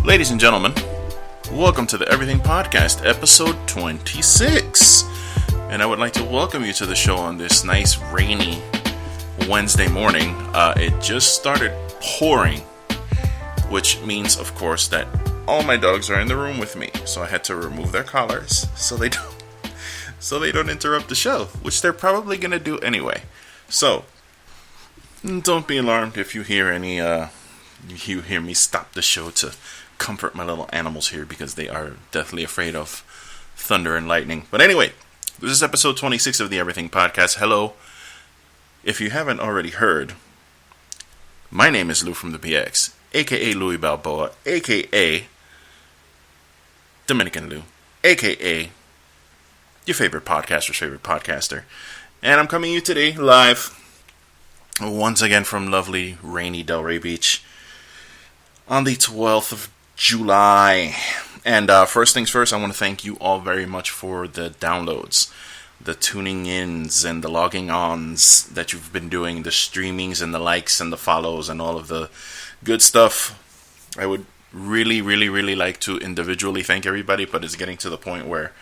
Ladies and gentlemen, welcome to the Everything Podcast, episode 26. And I would like to welcome you to the show on this nice rainy Wednesday morning. It just started pouring, which means, of course, that all my dogs are in the room with me. So I had to remove their collars so they don't interrupt the show, which they're probably going to do anyway. So don't be alarmed if you hear you hear me stop the show to comfort my little animals here, because they are deathly afraid of thunder and lightning. But anyway, this is episode 26 of the Everything Podcast. Hello. If you haven't already heard, my name is Lou from the PX, aka Louis Balboa, aka Dominican Lou, aka your favorite podcaster's favorite podcaster. And I'm coming to you today live, once again from lovely, rainy Delray Beach, on the 12th of July. And first things first, I want to thank you all very much for the downloads, the tuning ins and the logging ons that you've been doing, the streamings and the likes and the follows and all of the good stuff. I would really like to individually thank everybody, but it's getting to the point where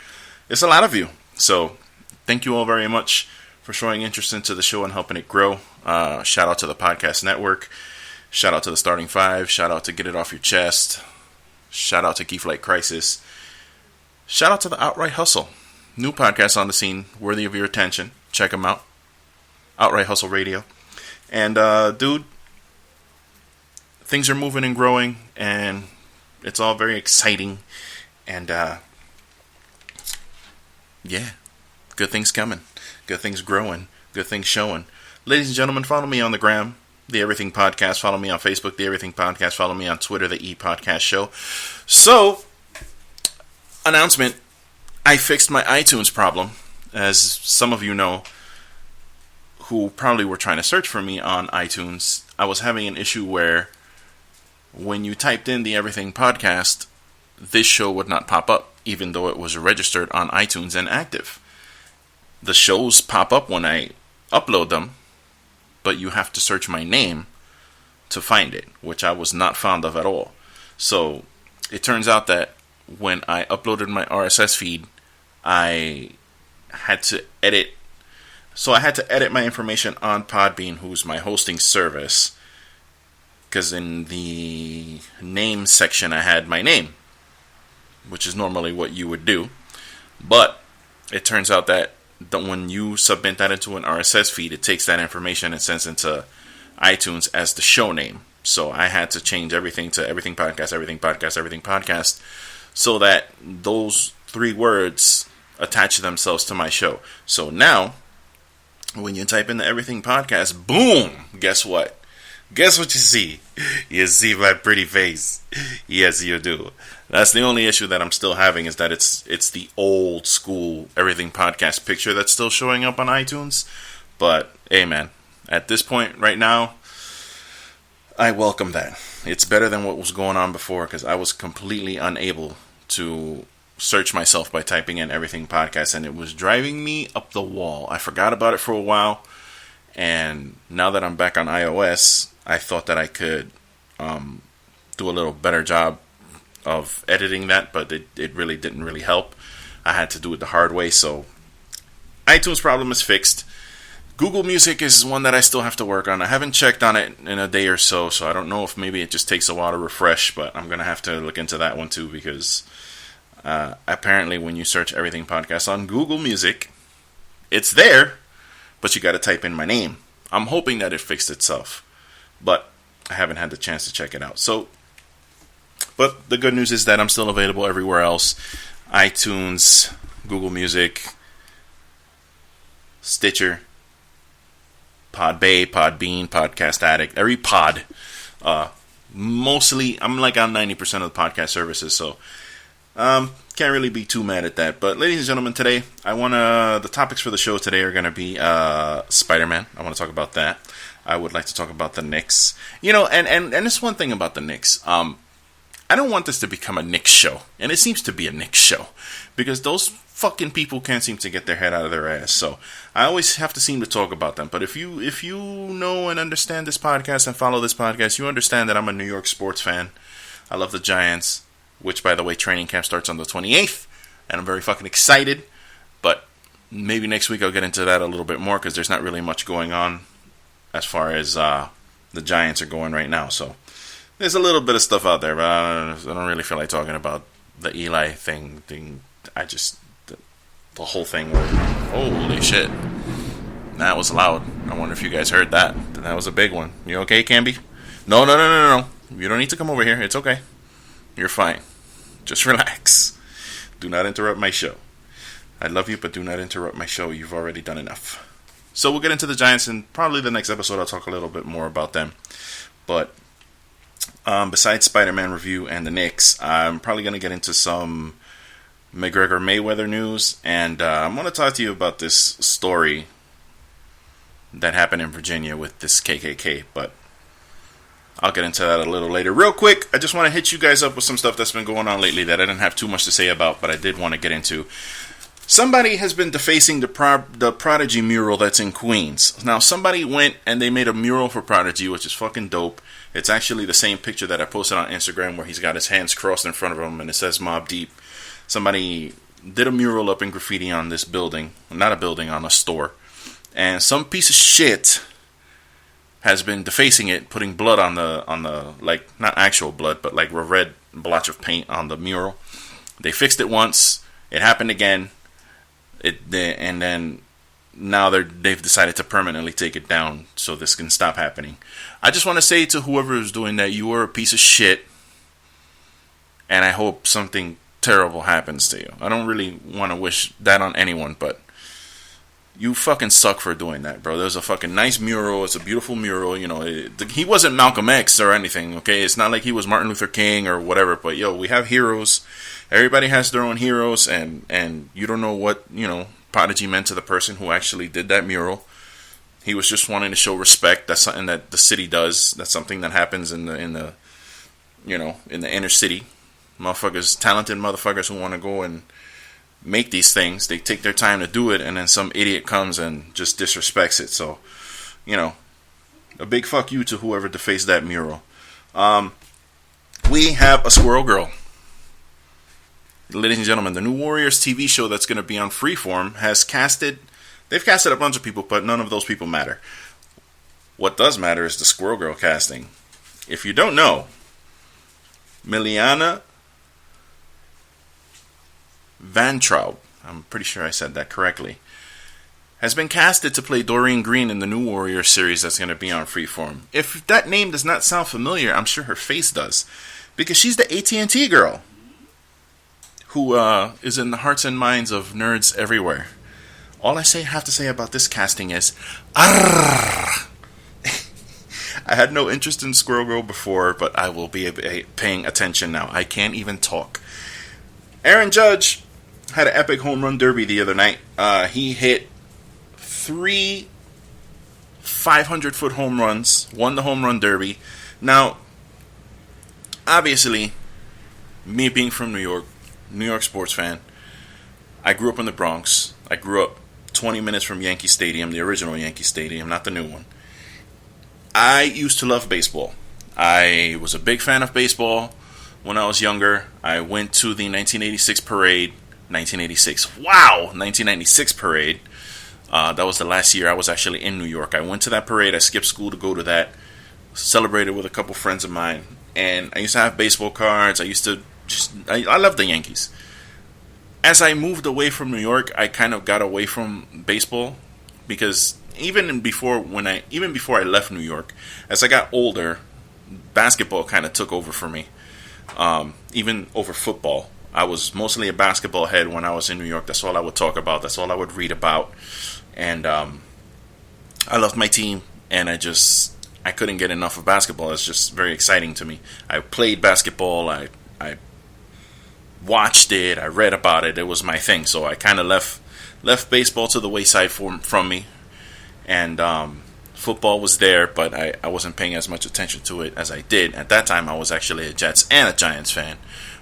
it's a lot of you. So thank you all very much for showing interest into the show and helping it grow. Shout out to the podcast network. Shout out to the Starting Five. Shout out to Get It Off Your Chest. Shout out to Key Flight Crisis. Shout out to the Outright Hustle. New podcast on the scene, worthy of your attention. Check them out. Outright Hustle Radio. And, dude, things are moving and growing, and it's all very exciting. And, yeah, good things coming. Good things growing. Good things showing. Ladies and gentlemen, follow me on the gram, The Everything Podcast. Follow me on Facebook, The Everything Podcast. Follow me on Twitter, The E-Podcast Show. So, announcement. I fixed my iTunes problem. As some of you know, who probably were trying to search for me on iTunes, I was having an issue where when you typed in The Everything Podcast, this show would not pop up, even though it was registered on iTunes and active. The shows pop up when I upload them, but you have to search my name to find it, which I was not fond of at all. So it turns out that when I uploaded my RSS feed, I had to edit. So I had to edit my information on Podbean, who's my hosting service, because in the name section I had my name, which is normally what you would do. But it turns out that when you submit that into an RSS feed, it takes that information and sends into iTunes as the show name. So I had to change everything to Everything Podcast, Everything Podcast, Everything Podcast, so that those three words attach themselves to my show. So now, when you type in the Everything Podcast, boom, guess what? Guess what you see? You see my pretty face. Yes, you do. That's the only issue that I'm still having, is that it's the old school Everything Podcast picture that's still showing up on iTunes. But, hey man, at this point right now, I welcome that. It's better than what was going on before, because I was completely unable to search myself by typing in Everything Podcast, and it was driving me up the wall. I forgot about it for a while, and now that I'm back on iOS, I thought that I could do a little better job of editing that, but it really didn't really help. I had to do it the hard way. So iTunes problem is fixed. Google Music is one that I still have to work on. I haven't checked on it in a day or so I don't know if maybe it just takes a while to refresh, but I'm going to have to look into that one too, because apparently when you search Everything Podcast on Google Music, it's there, but you got to type in my name. I'm hoping that it fixed itself, but I haven't had the chance to check it out. So, but the good news is that I'm still available everywhere else. iTunes, Google Music, Stitcher, Podbay, Podbean, Podcast Addict, every pod. Mostly, I'm like on 90% of the podcast services, so can't really be too mad at that. But ladies and gentlemen, today, the topics for the show today are going to be Spider-Man. I want to talk about that. I would like to talk about the Knicks. You know, and it's one thing about the Knicks. I don't want this to become a Knicks show, and it seems to be a Knicks show, because those fucking people can't seem to get their head out of their ass. So I always have to seem to talk about them. But if you know and understand this podcast and follow this podcast, you understand that I'm a New York sports fan. I love the Giants, which, by the way, training camp starts on the 28th, and I'm very fucking excited. But maybe next week I'll get into that a little bit more, because there's not really much going on as far as the Giants are going right now. So there's a little bit of stuff out there, but I don't really feel like talking about the Eli thing. The whole thing. Holy shit. That was loud. I wonder if you guys heard that. That was a big one. You okay, Camby? No. You don't need to come over here. It's okay. You're fine. Just relax. Do not interrupt my show. I love you, but do not interrupt my show. You've already done enough. So we'll get into the Giants, and probably the next episode I'll talk a little bit more about them. But besides Spider-Man review and the Knicks, I'm probably going to get into some McGregor Mayweather news, and I'm going to talk to you about this story that happened in Virginia with this KKK, but I'll get into that a little later. Real quick, I just want to hit you guys up with some stuff that's been going on lately that I didn't have too much to say about, but I did want to get into. Somebody has been defacing the Prodigy mural that's in Queens. Now, somebody went and they made a mural for Prodigy, which is fucking dope. It's actually the same picture that I posted on Instagram where he's got his hands crossed in front of him and it says Mobb Deep. Somebody did a mural up in graffiti on this building. Not a building, on a store. And some piece of shit has been defacing it, putting blood on the like, not actual blood, but like a red blotch of paint on the mural. They fixed it once. It happened again. And then now they've decided to permanently take it down so this can stop happening. I just want to say to whoever is doing that, you are a piece of shit. And I hope something terrible happens to you. I don't really want to wish that on anyone, but you fucking suck for doing that, bro. There's a fucking nice mural. It's a beautiful mural. You know, he wasn't Malcolm X or anything, okay? It's not like he was Martin Luther King or whatever, but yo, we have heroes. Everybody has their own heroes, and you don't know what, you know, Prodigy meant to the person who actually did that mural. He was just wanting to show respect. That's something that the city does. That's something that happens in the you know, in the inner city. Motherfuckers, talented motherfuckers who want to go and make these things, they take their time to do it, and then some idiot comes and just disrespects it. So, you know, a big fuck you to whoever defaced that mural. We have a squirrel girl. Ladies and gentlemen, the new Warriors TV show that's going to be on Freeform they've casted a bunch of people, but none of those people matter. What does matter is the Squirrel Girl casting. If you don't know, Miliana Van Traub, I'm pretty sure I said that correctly, has been casted to play Doreen Green in the new Warriors series that's going to be on Freeform. If that name does not sound familiar, I'm sure her face does, because she's the AT&T girl who is in the hearts and minds of nerds everywhere. All I have to say about this casting is, arrgh. I had no interest in Squirrel Girl before, but I will be paying attention now. I can't even talk. Aaron Judge had an epic home run derby the other night. He hit 3 500-foot home runs, won the home run derby. Now, obviously, me being from New York sports fan, I grew up in the Bronx. I grew up 20 minutes from Yankee Stadium, the original Yankee Stadium, not the new one. I used to love baseball. I was a big fan of baseball when I was younger. I went to the 1986 parade. 1996 parade. That was the last year I was actually in New York. I went to that parade. I skipped school to go to that. Celebrated with a couple friends of mine. And I used to have baseball cards. I loved the Yankees. As I moved away from New York, I kind of got away from baseball, because even before I left New York, as I got older, basketball kind of took over for me, even over football. I was mostly a basketball head when I was in New York. That's all I would talk about. That's all I would read about. And I loved my team, and I couldn't get enough of basketball. It's just very exciting to me. I played basketball. I watched it. I read about it. It was my thing. So I kind of left baseball to the wayside from me. And football was there, but I wasn't paying as much attention to it as I did. At that time, I was actually a Jets and a Giants fan,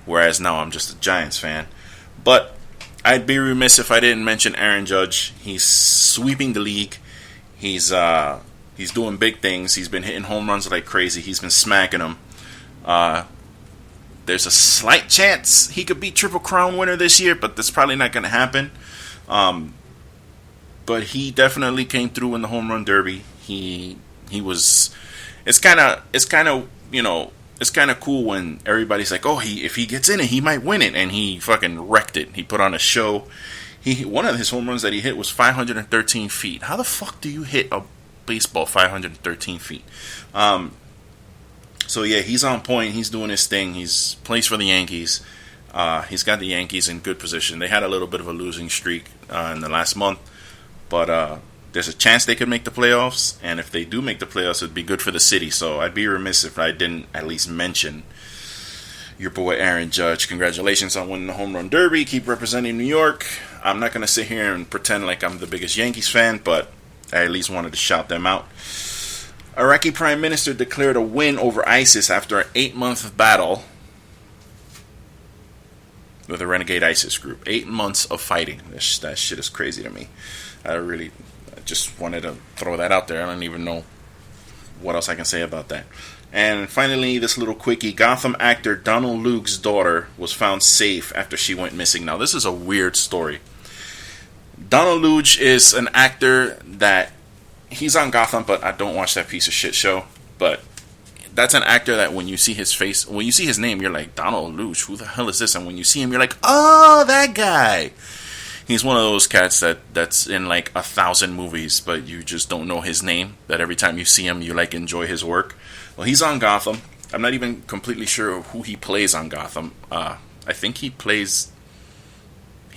whereas now I'm just a Giants fan. But I'd be remiss if I didn't mention Aaron Judge. He's sweeping the league. He's doing big things. He's been hitting home runs like crazy. He's been smacking them. There's a slight chance he could be Triple Crown winner this year, but that's probably not going to happen. But he definitely came through in the home run derby. He was. It's kind of it's kind of cool when everybody's like, oh, if he gets in it, he might win it, and he fucking wrecked it. He put on a show. One of his home runs that he hit was 513 feet. How the fuck do you hit a baseball 513 feet? So yeah, he's on point. He's doing his thing. He's plays for the Yankees. He's got the Yankees in good position. They had a little bit of a losing streak in the last month, but there's a chance they could make the playoffs. And if they do make the playoffs, it'd be good for the city. So I'd be remiss if I didn't at least mention your boy Aaron Judge. Congratulations on winning the home run derby. Keep representing New York. I'm not gonna sit here and pretend like I'm the biggest Yankees fan, but I at least wanted to shout them out. Iraqi Prime Minister declared a win over ISIS after an 8-month battle with a renegade ISIS group. 8 months of fighting. That shit is crazy to me. I just wanted to throw that out there. I don't even know what else I can say about that. And finally, this little quickie. Gotham actor Donald Luke's daughter was found safe after she went missing. Now, this is a weird story. Donald Luge is an actor that he's on Gotham, but I don't watch that piece of shit show. But that's an actor that when you see his face, when you see his name, you're like, Donald Luge, who the hell is this? And when you see him, you're like, oh, that guy. He's one of those cats that's in like 1,000 movies, but you just don't know his name. That every time you see him, you like enjoy his work. Well, he's on Gotham. I'm not even completely sure who he plays on Gotham. I think he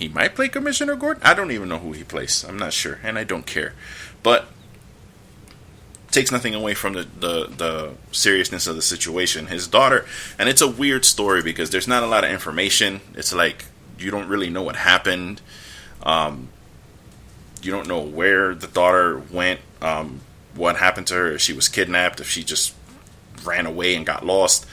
might play Commissioner Gordon. I don't even know who he plays. I'm not sure, and I don't care. But takes nothing away from the seriousness of the situation. His daughter, and it's a weird story because there's not a lot of information. It's like you don't really know what happened. You don't know where the daughter went, what happened to her, if she was kidnapped, if she just ran away and got lost.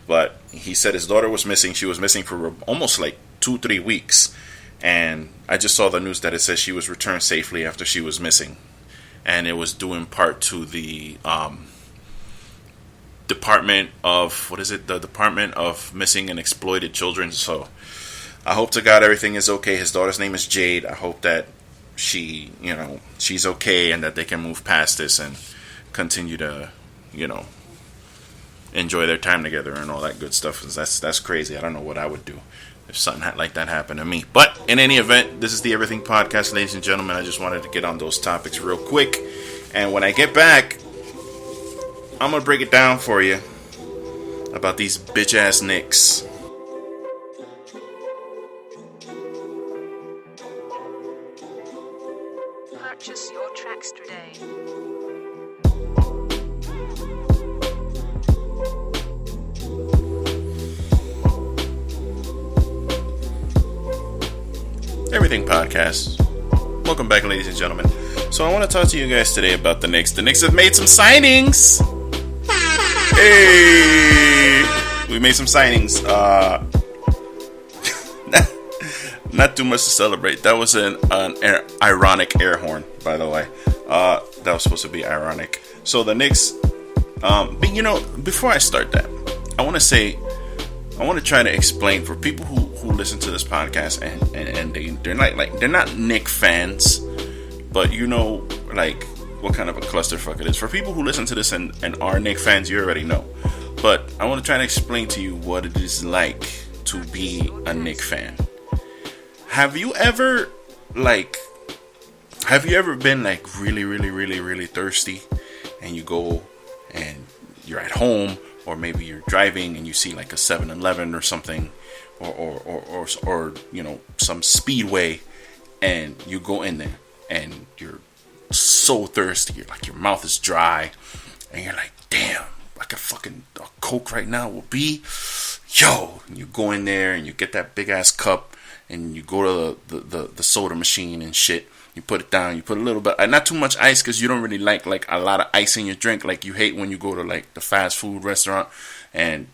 But he said his daughter was missing. She was missing for almost like 2-3 weeks. And I just saw the news that it says she was returned safely after she was missing. And it was due in part to the Department of, the Department of Missing and Exploited Children. So I hope to God everything is okay. His daughter's name is Jade. I hope that she's okay and that they can move past this and continue to, enjoy their time together and all that good stuff. That's crazy. I don't know what I would do if something like that happened to me. But in any event, this is the Everything Podcast, ladies and gentlemen. I just wanted to get on those topics real quick. And when I get back, I'm going to break it down for you about these bitch-ass Knicks. Purchase your tracks today. Everything Podcast. Welcome back, ladies and gentlemen. So I want to talk to you guys today about the Knicks. The Knicks have made some signings. Hey, we made some signings. Not too much to celebrate. That was an ironic air horn, by the way. That was supposed to be ironic. So the Knicks. But before I start that, I want to try to explain for people who listen to this podcast and they're not Knicks fans, but what kind of a clusterfuck it is. For people who listen to this and are Knicks fans, you already know. But I want to try to explain to you what it is like to be a Knicks fan. Have you ever been like really, really, really, really thirsty and you go and you're at home, or maybe you're driving and you see like a 7-Eleven or something, or some Speedway, and you go in there and you're so thirsty, you're like, your mouth is dry, and you're like, damn, like a Coke right now will be, and you go in there and you get that big ass cup and you go to the soda machine and shit. You put it down, you put a little bit, not too much ice, because you don't really like a lot of ice in your drink. Like you hate when you go to like the fast food restaurant and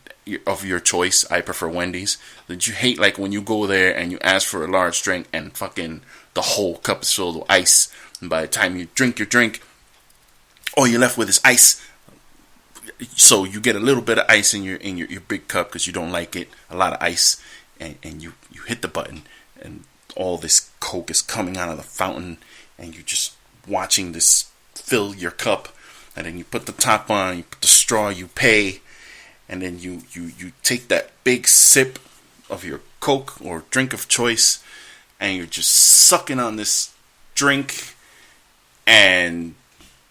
of your choice. I prefer Wendy's. But you hate like when you go there and you ask for a large drink and fucking the whole cup is filled with ice. And by the time you drink your drink, all you're left with is ice. So you get a little bit of ice in your big cup because you don't like it, a lot of ice, and you hit the button, and all this Coke is coming out of the fountain, and you're just watching this fill your cup, and then you put the top on, you put the straw, you pay, and then you take that big sip of your Coke or drink of choice, and you're just sucking on this drink, and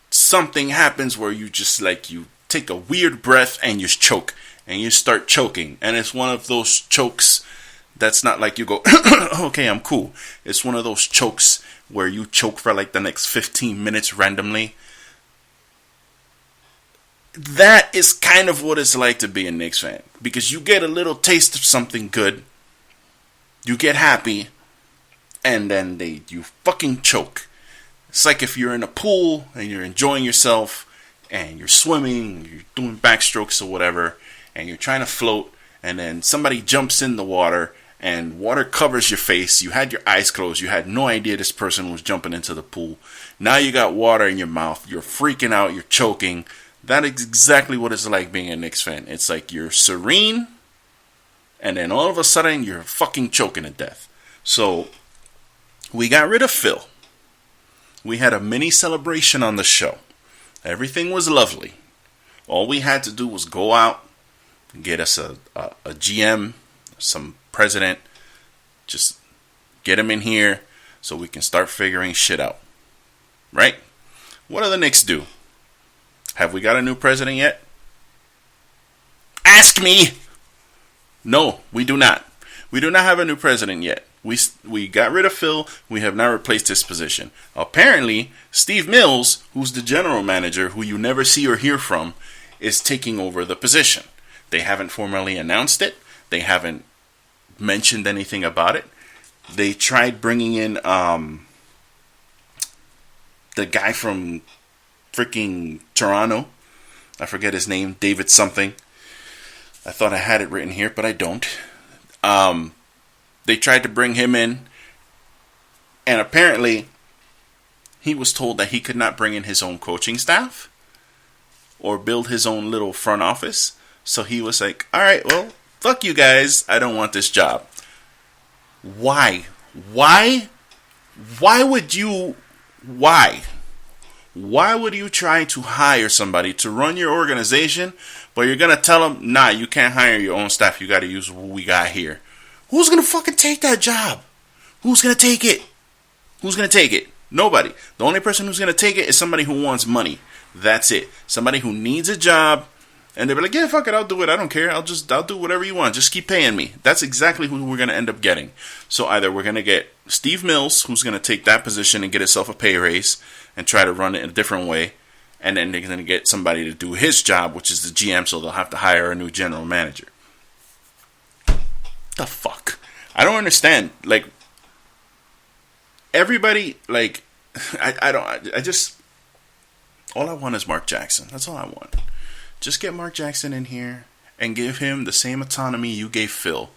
something happens where you just like, you take a weird breath and you choke, and you start choking, and it's one of those chokes that's not like you go, okay, I'm cool. It's one of those chokes where you choke for like the next 15 minutes randomly. That is kind of what it's like to be a Knicks fan, because you get a little taste of something good, you get happy, and then you fucking choke. It's like if you're in a pool and you're enjoying yourself and you're swimming, you're doing backstrokes or whatever, and you're trying to float, and then somebody jumps in the water and water covers your face. You had your eyes closed. You had no idea this person was jumping into the pool. Now you got water in your mouth. You're freaking out. You're choking. That is exactly what it's like being a Knicks fan. It's like you're serene, and then all of a sudden you're fucking choking to death. So we got rid of Phil. We had a mini celebration on the show. Everything was lovely. All we had to do was go out, get us a GM, some president, just get him in here so we can start figuring shit out. Right? What do the Knicks do? Have we got a new president yet? Ask me! No, we do not. We do not have a new president yet. We got rid of Phil. We have now replaced his position. Apparently, Steve Mills, who's the general manager, who you never see or hear from, is taking over the position. They haven't formally announced it. They haven't mentioned anything about it. They tried bringing in the guy from freaking Toronto. I forget his name. David something. I thought I had it written here, but I don't. They tried to bring him in, and apparently he was told that he could not bring in his own coaching staff or build his own little front office. So he was like, all right, well, fuck you guys. I don't want this job. Why? Why would you try to hire somebody to run your organization, but you're going to tell them, nah, you can't hire your own staff. You got to use what we got here. Who's going to fucking take that job? Who's going to take it? Who's going to take it? Nobody. The only person who's going to take it is somebody who wants money. That's it. Somebody who needs a job, and they'll be like, yeah, fuck it, I'll do it. I don't care. I'll do whatever you want. Just keep paying me. That's exactly who we're going to end up getting. So either we're going to get Steve Mills, who's going to take that position and get himself a pay raise and try to run it in a different way, and then they're going to get somebody to do his job, which is the GM, so they'll have to hire a new general manager. The fuck? I don't understand. Like, everybody, like, I just, all I want is Mark Jackson. That's all I want. Just get Mark Jackson in here and give him the same autonomy you gave Phil.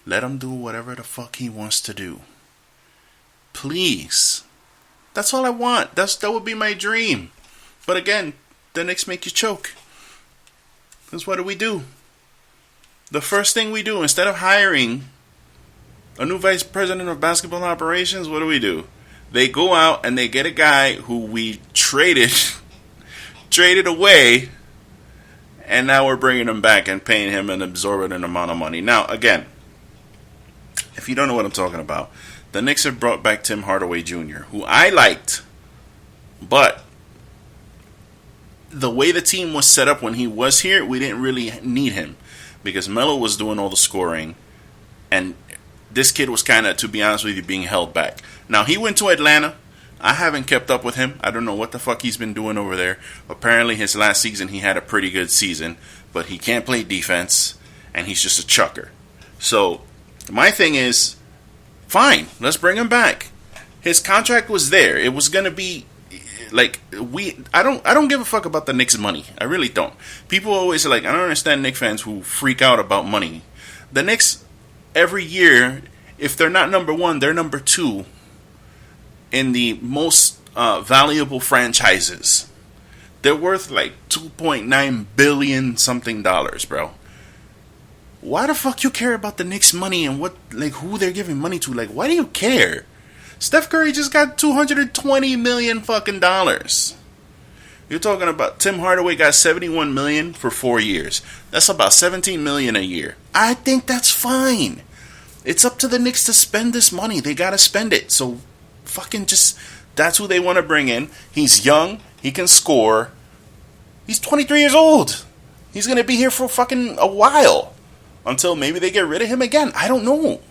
Let him do whatever the fuck he wants to do. Please. That's all I want. That would be my dream. But again, the Knicks make you choke. Because what do? The first thing we do, instead of hiring a new vice president of basketball operations, what do? They go out and they get a guy who we traded away, and now we're bringing him back and paying him an exorbitant amount of money. Now, again, if you don't know what I'm talking about, the Knicks have brought back Tim Hardaway Jr., who I liked, but the way the team was set up when he was here, we didn't really need him because Melo was doing all the scoring, and this kid was kind of, to be honest with you, being held back. Now, he went to Atlanta. I haven't kept up with him. I don't know what the fuck he's been doing over there. Apparently, his last season, he had a pretty good season, but he can't play defense, and he's just a chucker. So, my thing is, fine, let's bring him back. His contract was there. It was going to be, like, I don't give a fuck about the Knicks' money. I really don't. People always are like, I don't understand Knicks fans who freak out about money. The Knicks, every year, if they're not number one, they're number two in the most valuable franchises. They're worth like $2.9 billion something dollars, bro. Why the fuck you care about the Knicks' money and what, like, who they're giving money to? Like, why do you care? Steph Curry just got $220 million fucking dollars. You're talking about Tim Hardaway got $71 million for 4 years. That's about $17 million a year. I think that's fine. It's up to the Knicks to spend this money. They gotta spend it. So, fucking just, that's who they want to bring in. He's young. He can score. He's 23 years old. He's gonna be here for fucking a while. Until maybe they get rid of him again. I don't know.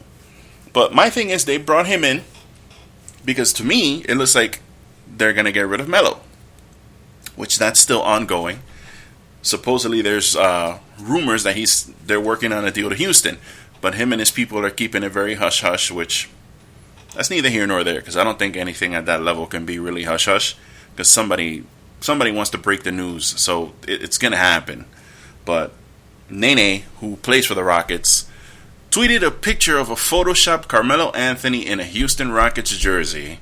But my thing is, they brought him in because to me, it looks like they're gonna get rid of Melo. Which that's still ongoing. Supposedly there's rumors that they're working on a deal to Houston. But him and his people are keeping it very hush-hush, which that's neither here nor there. Because I don't think anything at that level can be really hush-hush. Because somebody wants to break the news. So it's going to happen. But Nene, who plays for the Rockets, tweeted a picture of a photoshopped Carmelo Anthony in a Houston Rockets jersey.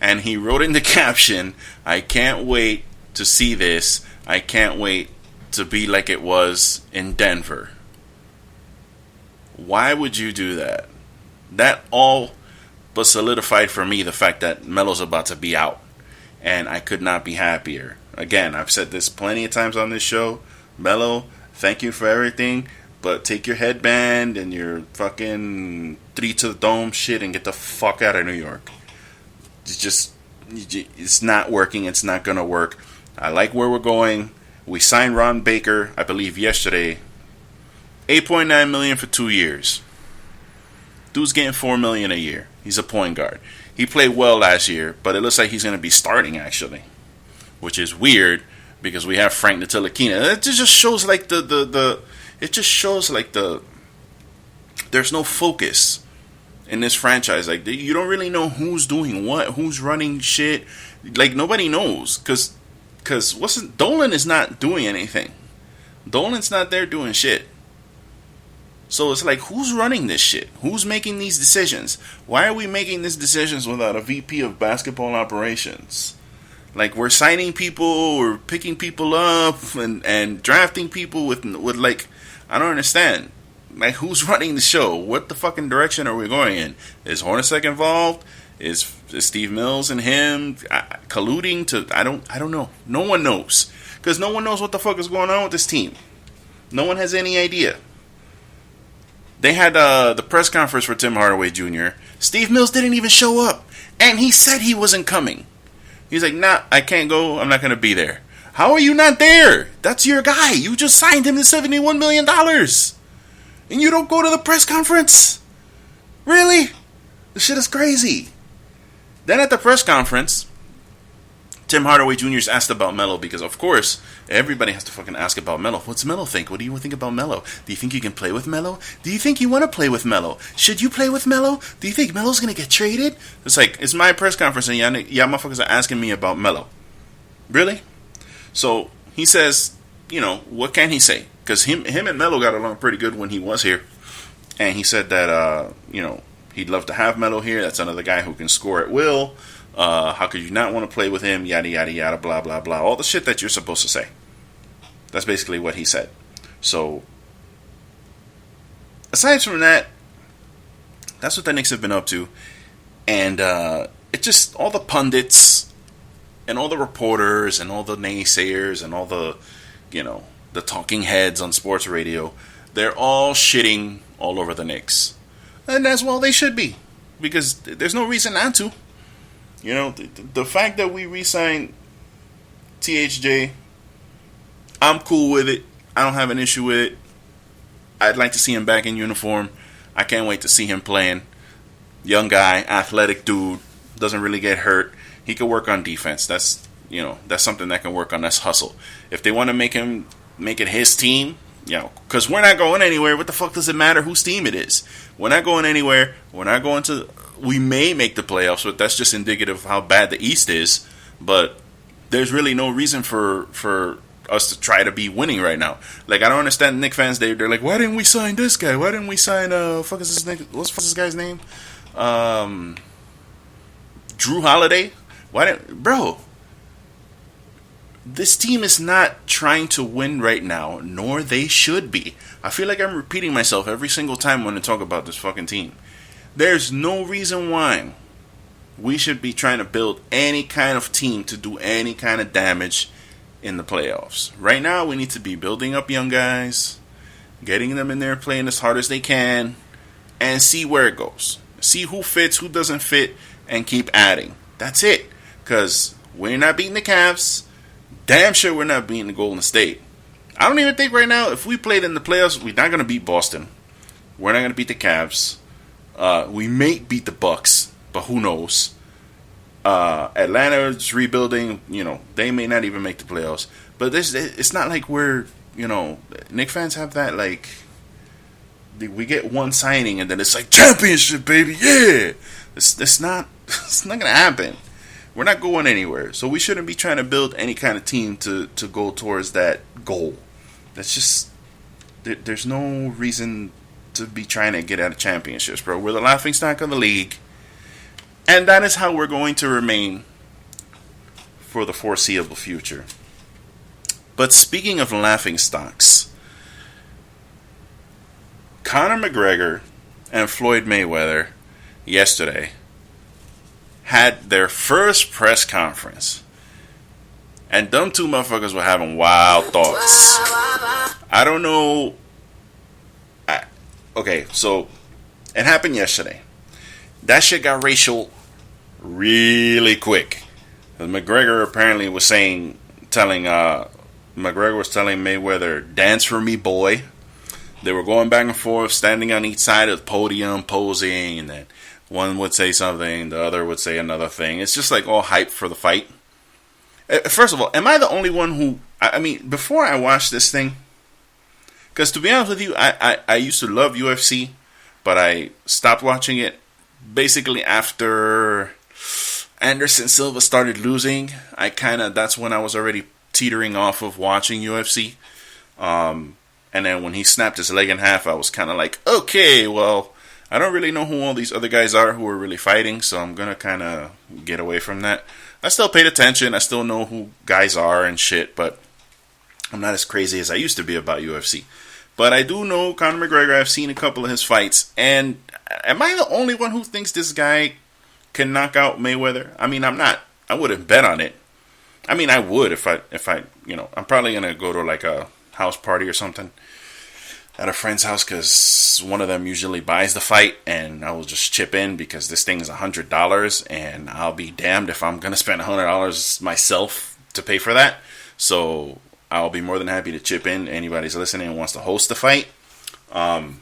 And he wrote in the caption, "I can't wait to see this. I can't wait to be like it was in Denver." Why would you do that? That all but solidified for me the fact that Melo's about to be out. And I could not be happier. Again, I've said this plenty of times on this show. Melo, thank you for everything, but take your headband and your fucking 3 to the dome shit and get the fuck out of New York. It's not working. It's not going to work. I like where we're going. We signed Ron Baker, I believe, yesterday. $8.9 million for 2 years. Dude's getting $4 million a year. He's a point guard. He played well last year, but it looks like he's going to be starting actually, which is weird because we have Frank Ntilikina. It just shows like there's no focus in this franchise. Like you don't really know who's doing what, who's running shit. Like nobody knows because Dolan is not doing anything. Dolan's not there doing shit. So it's like, who's running this shit? Who's making these decisions? Why are we making these decisions without a VP of basketball operations? Like, we're signing people, we're picking people up, and drafting people with like, I don't understand. Like, who's running the show? What the fucking direction are we going in? Is Hornacek involved? Is Steve Mills and him colluding to? I don't know. No one knows. Because no one knows what the fuck is going on with this team. No one has any idea. They had the press conference for Tim Hardaway Jr. Steve Mills didn't even show up. And he said he wasn't coming. He's like, nah, I can't go. I'm not going to be there. How are you not there? That's your guy. You just signed him to $71 million. And you don't go to the press conference? Really? This shit is crazy. Then at the press conference, Tim Hardaway Jr. is asked about Melo because, of course, everybody has to fucking ask about Melo. What's Melo think? What do you think about Melo? Do you think you can play with Melo? Do you think you want to play with Melo? Should you play with Melo? Do you think Melo's going to get traded? It's like, it's my press conference and y'all motherfuckers are asking me about Melo. Really? So he says, what can he say? Because him and Melo got along pretty good when he was here. And he said that, he'd love to have Melo here. That's another guy who can score at will. How could you not want to play with him? Yada, yada, yada, blah, blah, blah. All the shit that you're supposed to say. That's basically what he said. So, aside from that, that's what the Knicks have been up to. And it just, all the pundits and all the reporters and all the naysayers and all the, the talking heads on sports radio, they're all shitting all over the Knicks. And as well they should be. Because there's no reason not to. The fact that we re-signed THJ, I'm cool with it. I don't have an issue with it. I'd like to see him back in uniform. I can't wait to see him playing. Young guy, athletic dude, doesn't really get hurt. He could work on defense. That's something that can work on. That's hustle. If they want to make it his team, because we're not going anywhere. What the fuck does it matter whose team it is? We're not going anywhere. We're not going to. We may make the playoffs, but that's just indicative of how bad the East is. But there's really no reason for us to try to be winning right now. Like, I don't understand Knicks fans. They're like, why didn't we sign this guy? Why didn't we sign what's this guy's name? Drew Holiday. Bro? This team is not trying to win right now, nor they should be. I feel like I'm repeating myself every single time when I talk about this fucking team. There's no reason why we should be trying to build any kind of team to do any kind of damage in the playoffs. Right now, we need to be building up young guys, getting them in there playing as hard as they can, and see where it goes. See who fits, who doesn't fit, and keep adding. That's it. Because we're not beating the Cavs. Damn sure we're not beating the Golden State. I don't even think right now, if we played in the playoffs, we're not going to beat Boston. We're not going to beat the Cavs. We may beat the Bucks, but who knows? Atlanta's rebuilding. They may not even make the playoffs. But it's not like we're, Knicks fans have that, like, we get one signing and then it's like, championship, baby, yeah! It's not going to happen. We're not going anywhere. So we shouldn't be trying to build any kind of team to go towards that goal. That's just, there's no reason to be trying to get out of championships, bro. We're the laughingstock of the league. And that is how we're going to remain for the foreseeable future. But speaking of laughingstocks, Conor McGregor and Floyd Mayweather yesterday had their first press conference. And them two motherfuckers were having wild thoughts. I don't know. Okay, so it happened yesterday. That shit got racial really quick. McGregor apparently was McGregor was telling Mayweather, dance for me, boy. They were going back and forth, standing on each side of the podium, posing, and then one would say something, the other would say another thing. It's just like all hype for the fight. First of all, am I the only one who... I mean, before I watched this thing... Because to be honest with you, I used to love UFC, but I stopped watching it basically after Anderson Silva started losing. That's when I was already teetering off of watching UFC. And then when he snapped his leg in half, I was kind of like, okay, well, I don't really know who all these other guys are who are really fighting, so I'm going to kind of get away from that. I still paid attention. I still know who guys are and shit, but I'm not as crazy as I used to be about UFC. But I do know Conor McGregor. I've seen a couple of his fights. And am I the only one who thinks this guy can knock out Mayweather? I mean, I'm not. I wouldn't bet on it. I mean, I would if I I'm probably going to go to like a house party or something at a friend's house because one of them usually buys the fight, and I will just chip in because this thing is $100, and I'll be damned if I'm going to spend $100 myself to pay for that. So I'll be more than happy to chip in. Anybody's listening and wants to host the fight. Am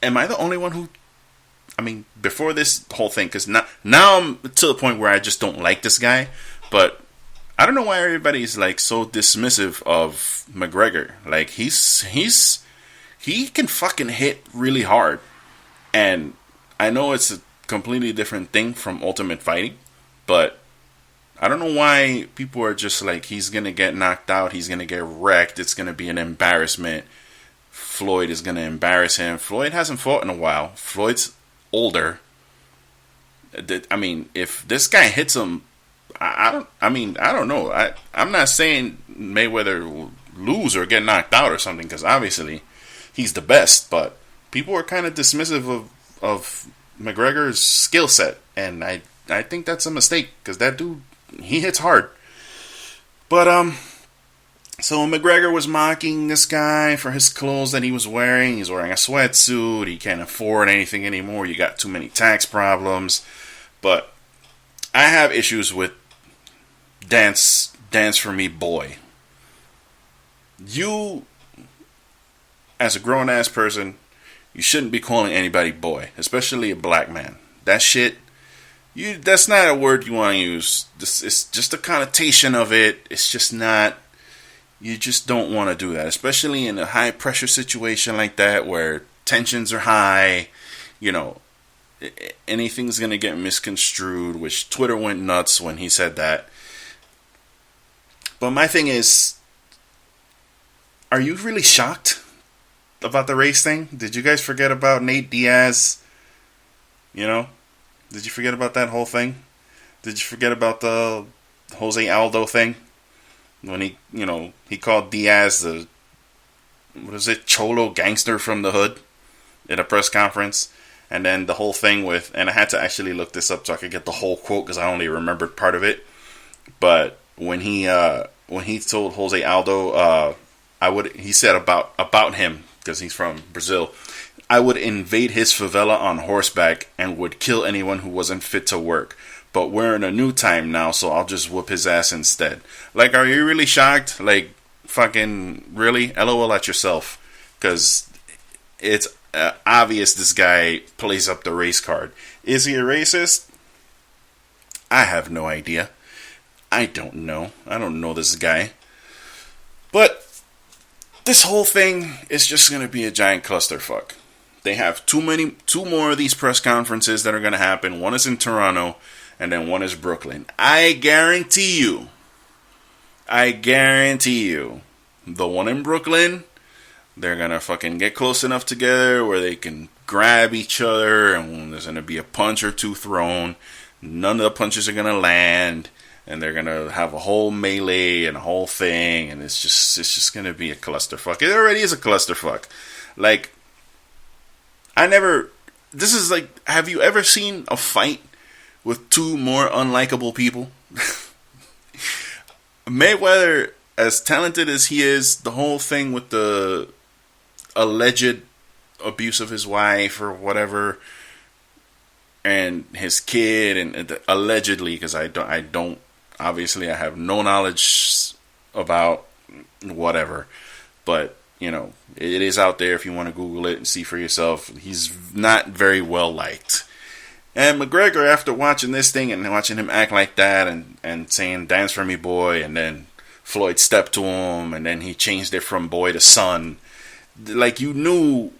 I the only one who... I mean, before this whole thing, because now I'm to the point where I just don't like this guy, but I don't know why everybody's like so dismissive of McGregor. Like, he can fucking hit really hard. And I know it's a completely different thing from Ultimate Fighting, but I don't know why people are just like, he's going to get knocked out, he's going to get wrecked, it's going to be an embarrassment. Floyd is going to embarrass him. Floyd hasn't fought in a while. Floyd's older. I mean, if this guy hits him, I don't know. I'm not saying Mayweather will lose or get knocked out or something, because obviously he's the best, but people are kind of dismissive of McGregor's skill set, and I think that's a mistake, because that dude, he hits hard. But so McGregor was mocking this guy for his clothes that he was wearing. He's wearing a sweatsuit. He can't afford anything anymore. You got too many tax problems. But I have issues with dance for me, boy. You, as a grown-ass person, you shouldn't be calling anybody boy, especially a black man. That shit, that's not a word you want to use. It's just the connotation of it. It's just not... You just don't want to do that, especially in a high-pressure situation like that where tensions are high. You know, anything's going to get misconstrued, which Twitter went nuts when he said that. But my thing is, are you really shocked about the race thing? Did you guys forget about Nate Diaz? You know? Did you forget about that whole thing? Did you forget about the Jose Aldo thing when he called Diaz the, what is it, cholo gangster from the hood in a press conference. And then the whole thing with, and I had to actually look this up so I could get the whole quote because I only remembered part of it. But when he told Jose Aldo, he said about him, because he's from Brazil, I would invade his favela on horseback and would kill anyone who wasn't fit to work. But we're in a new time now, so I'll just whoop his ass instead. Like, are you really shocked? Like, fucking really? LOL at yourself. Because it's obvious this guy plays up the race card. Is he a racist? I have no idea. I don't know. I don't know this guy. But this whole thing is just going to be a giant clusterfuck. They have two more of these press conferences that are going to happen. One is in Toronto, and then one is Brooklyn. I guarantee you, the one in Brooklyn, they're going to fucking get close enough together where they can grab each other, and there's going to be a punch or two thrown. None of the punches are going to land, and they're going to have a whole melee and a whole thing, and it's just going to be a clusterfuck. It already is a clusterfuck. Like, this is like, have you ever seen a fight with two more unlikable people? Mayweather, as talented as he is, the whole thing with the alleged abuse of his wife or whatever, and his kid, and allegedly, because I don't, obviously I have no knowledge about whatever, but it is out there if you want to Google it and see for yourself. He's not very well liked. And McGregor, after watching this thing and watching him act like that and saying, dance for me, boy, and then Floyd stepped to him, and then he changed it from boy to son. Like, you knew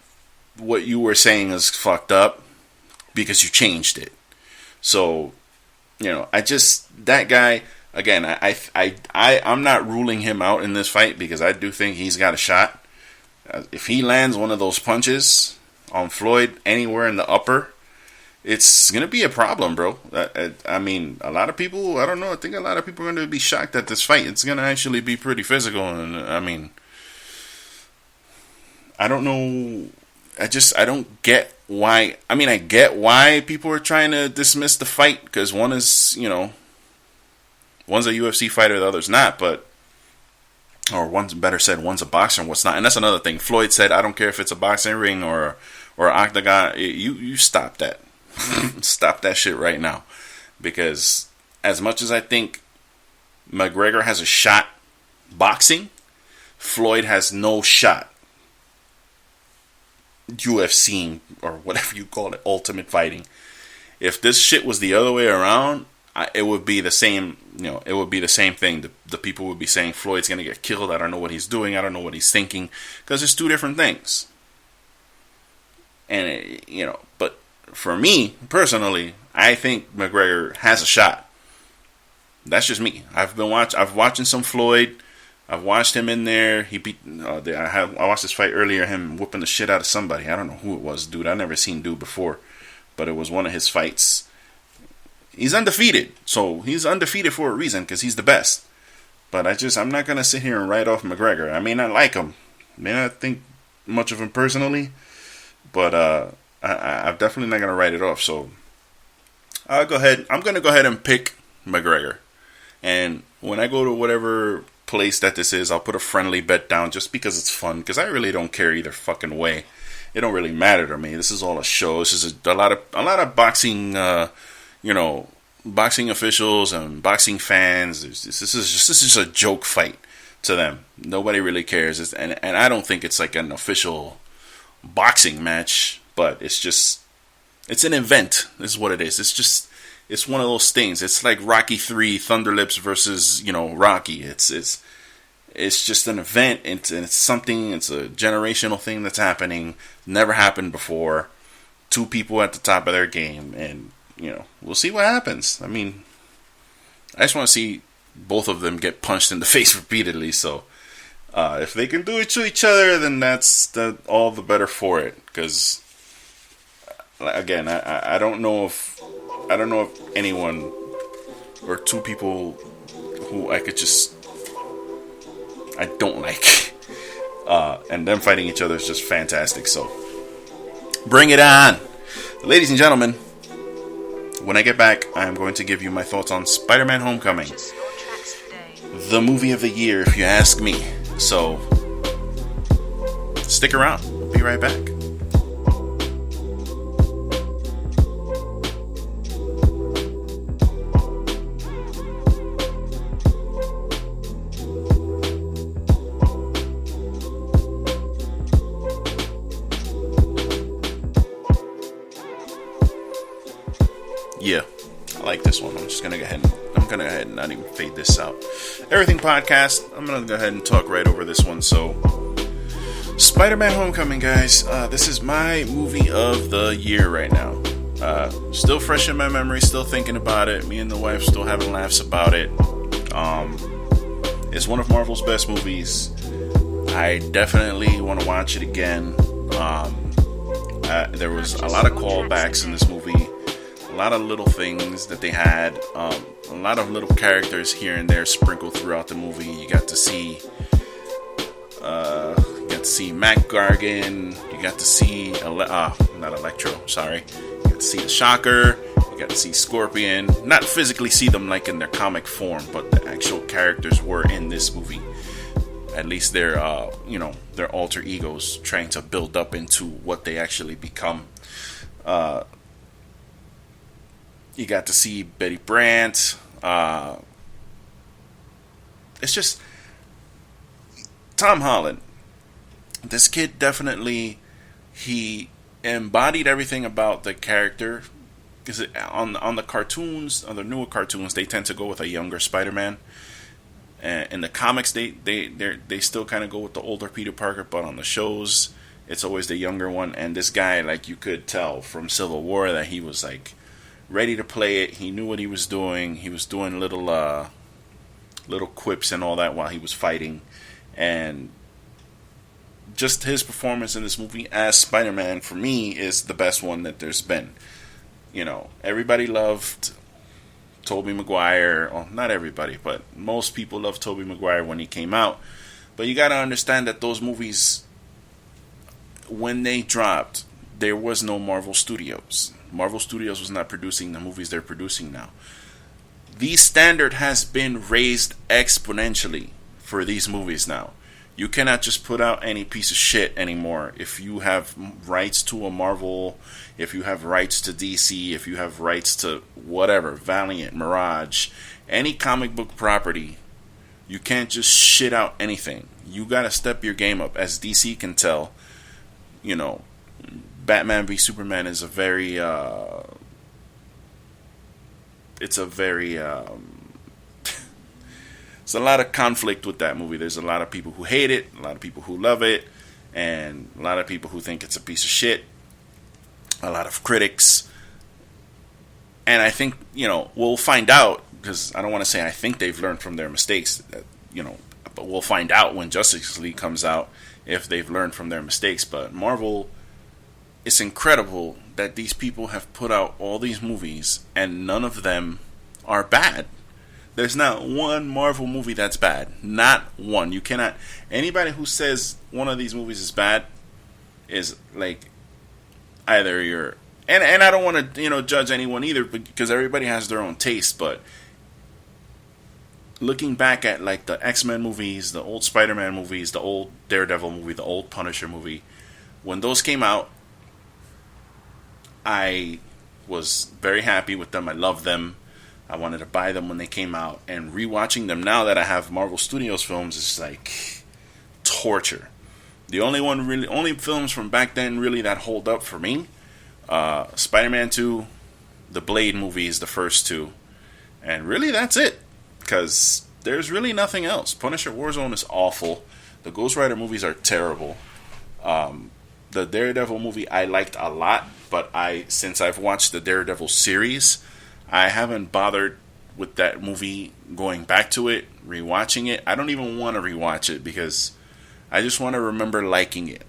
what you were saying is fucked up because you changed it. So, that guy, again, I'm not ruling him out in this fight because I do think he's got a shot. If he lands one of those punches on Floyd anywhere in the upper, it's going to be a problem, bro. I mean, a lot of people, I don't know, I think a lot of people are going to be shocked at this fight. It's going to actually be pretty physical, and I mean, I don't know, I don't get why. I mean, I get why people are trying to dismiss the fight, because one is, one's a UFC fighter, the other's not, or one's a boxer and what's not. And that's another thing. Floyd said, I don't care if it's a boxing ring or octagon, you stop that. Stop that shit right now. Because as much as I think McGregor has a shot boxing, Floyd has no shot UFC or whatever you call it, ultimate fighting. If this shit was the other way around, it would be the same. It would be the same thing. The people would be saying Floyd's gonna get killed. I don't know what he's doing. I don't know what he's thinking, because it's two different things. And but for me personally, I think McGregor has a shot. That's just me. I've watching some Floyd. I've watched him in there. He beat. I watched this fight earlier. Him whooping the shit out of somebody. I don't know who it was, dude. I never seen dude before, but it was one of his fights. He's undefeated, so he's undefeated for a reason, because he's the best. But I'm not gonna sit here and write off McGregor. I mean, I like him. I mean, I think much of him personally, but I'm definitely not gonna write it off. So I'm gonna go ahead and pick McGregor. And when I go to whatever place that this is, I'll put a friendly bet down just because it's fun. Because I really don't care either fucking way. It don't really matter to me. This is all a show. This is a lot of boxing. Boxing officials and boxing fans, this is just a joke fight to them. Nobody really cares, and I don't think it's like an official boxing match, but it's an event. This is what it is. It's one of those things. It's like Rocky 3, Thunderlips versus Rocky. It's just an event, and it's something. It's a generational thing that's happening. Never happened before. Two people at the top of their game, and we'll see what happens. I mean, I just want to see both of them get punched in the face repeatedly. So, if they can do it to each other, then that's all the better for it. Because, again, I don't know if anyone or two people who I don't like. And them fighting each other is just fantastic. So, bring it on. Ladies and gentlemen, when I get back, I'm going to give you my thoughts on Spider-Man Homecoming. The movie of the year, if you ask me. So, stick around. We'll be right back. Yeah, I like this one. I'm gonna go ahead and not even fade this out. Everything podcast. I'm gonna go ahead and talk right over this one. So, Spider-Man Homecoming, guys. This is my movie of the year right now. Still fresh in my memory. Still thinking about it. Me and the wife still having laughs about it. It's one of Marvel's best movies. I definitely want to watch it again. There was a lot of callbacks in this movie. A lot of little things that they had, a lot of little characters here and there sprinkled throughout the movie. You got to see Mac Gargan. You got to see not Electro. Sorry, you got to see the Shocker. You got to see Scorpion. Not physically see them like in their comic form, but the actual characters were in this movie. At least their their alter egos trying to build up into what they actually become. You got to see Betty Brant. It's just Tom Holland. This kid definitely, he embodied everything about the character. Because on the cartoons, on the newer cartoons, they tend to go with a younger Spider-Man. And in the comics, they still kind of go with the older Peter Parker, but on the shows, it's always the younger one. And this guy, like, you could tell from Civil War that he was like ready to play it. He knew what he was doing. He was doing little quips and all that while he was fighting. And just his performance in this movie as Spider-Man, for me, is the best one that there's been. You know, everybody loved Tobey Maguire. Well, not everybody, but most people loved Tobey Maguire when he came out. But you gotta understand that those movies, when they dropped, there was no Marvel Studios. Marvel Studios was not producing the movies they're producing now. The standard has been raised exponentially for these movies now. You cannot just put out any piece of shit anymore. If you have rights to a Marvel, if you have rights to DC, if you have rights to whatever, Valiant, Mirage, any comic book property, you can't just shit out anything. You gotta step your game up. As DC can tell, you know, Batman v Superman is it's a lot of conflict with that movie. There's a lot of people who hate it, a lot of people who love it, and a lot of people who think it's a piece of shit. A lot of critics. And I think, we'll find out, because I don't want to say I think they've learned from their mistakes, but we'll find out when Justice League comes out if they've learned from their mistakes. But Marvel, it's incredible that these people have put out all these movies and none of them are bad. There's not one Marvel movie that's bad. Not one. You cannot. Anybody who says one of these movies is bad is like either you're. And I don't want to judge anyone either, because everybody has their own taste. But looking back at like the X-Men movies, the old Spider-Man movies, the old Daredevil movie, the old Punisher movie, when those came out, I was very happy with them. I loved them. I wanted to buy them when they came out, and rewatching them now that I have Marvel Studios films is like torture. The only films from back then really that hold up for me, Spider-Man 2, the Blade movies, the first two, and really that's it, because there's really nothing else. Punisher Warzone is awful. The Ghost Rider movies are terrible. The Daredevil movie I liked a lot, but since I've watched the Daredevil series, I haven't bothered with that movie going back to it, rewatching it. I don't even want to rewatch it because I just want to remember liking it.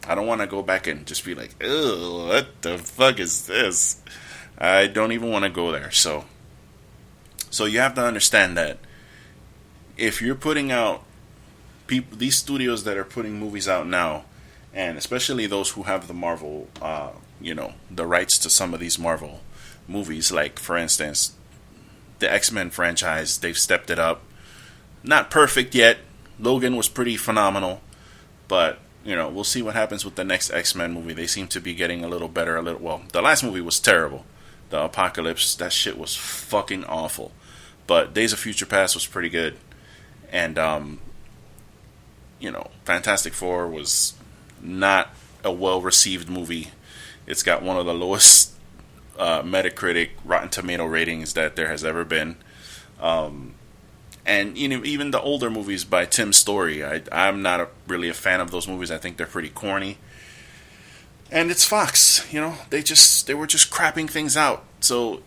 I don't want to go back and just be like, "Ugh, what the fuck is this?" I don't even want to go there. So you have to understand that if you're putting out these studios that are putting movies out now, and especially those who have the Marvel, the rights to some of these Marvel movies, like for instance, the X-Men franchise, they've stepped it up. Not perfect yet. Logan was pretty phenomenal, but we'll see what happens with the next X-Men movie. They seem to be getting a little better. Well, the last movie was terrible. The Apocalypse, that shit was fucking awful. But Days of Future Past was pretty good. And, Fantastic Four was not a well-received movie. It's got one of the lowest Metacritic Rotten Tomato ratings that there has ever been. And even the older movies by Tim Story, I'm not really a fan of those movies. I think they're pretty corny. And it's Fox, they were just crapping things out. So,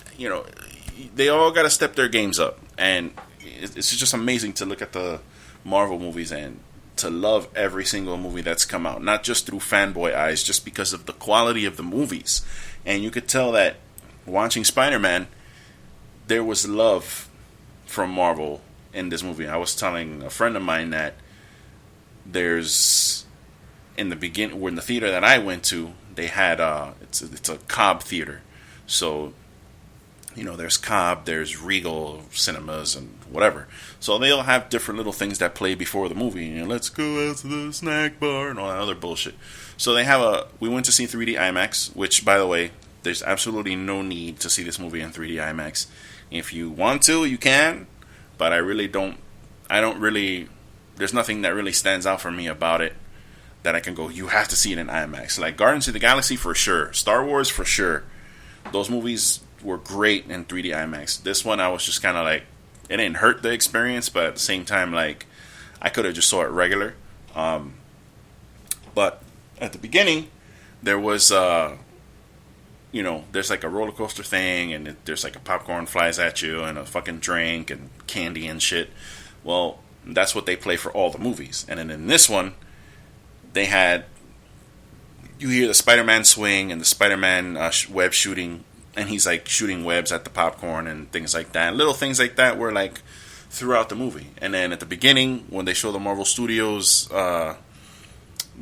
they all got to step their games up. And it's just amazing to look at the Marvel movies and to love every single movie that's come out. Not just through fanboy eyes, just because of the quality of the movies. And you could tell that watching Spider-Man, there was love from Marvel in this movie. I was telling a friend of mine that there's, in the theater that I went to, they had it's a Cobb theater. So, there's Cobb, there's Regal Cinemas, and whatever. So they all have different little things that play before the movie. Let's go out to the snack bar and all that other bullshit. So we went to see 3D IMAX, which, by the way, there's absolutely no need to see this movie in 3D IMAX. If you want to, you can, but there's nothing that really stands out for me about it that I can go, you have to see it in IMAX. Like Guardians of the Galaxy for sure, Star Wars for sure. Those movies were great in 3D IMAX. This one I was just kind of like, it didn't hurt the experience, but at the same time, like, I could have just saw it regular. But at the beginning, there was, there's like a roller coaster thing, and there's like a popcorn flies at you, and a fucking drink, and candy and shit. Well, that's what they play for all the movies. And then in this one, they had, you hear the Spider-Man swing and the Spider-Man web shooting, and he's like shooting webs at the popcorn and things like that. And little things like that were like throughout the movie. And then at the beginning, when they show the Marvel Studios, the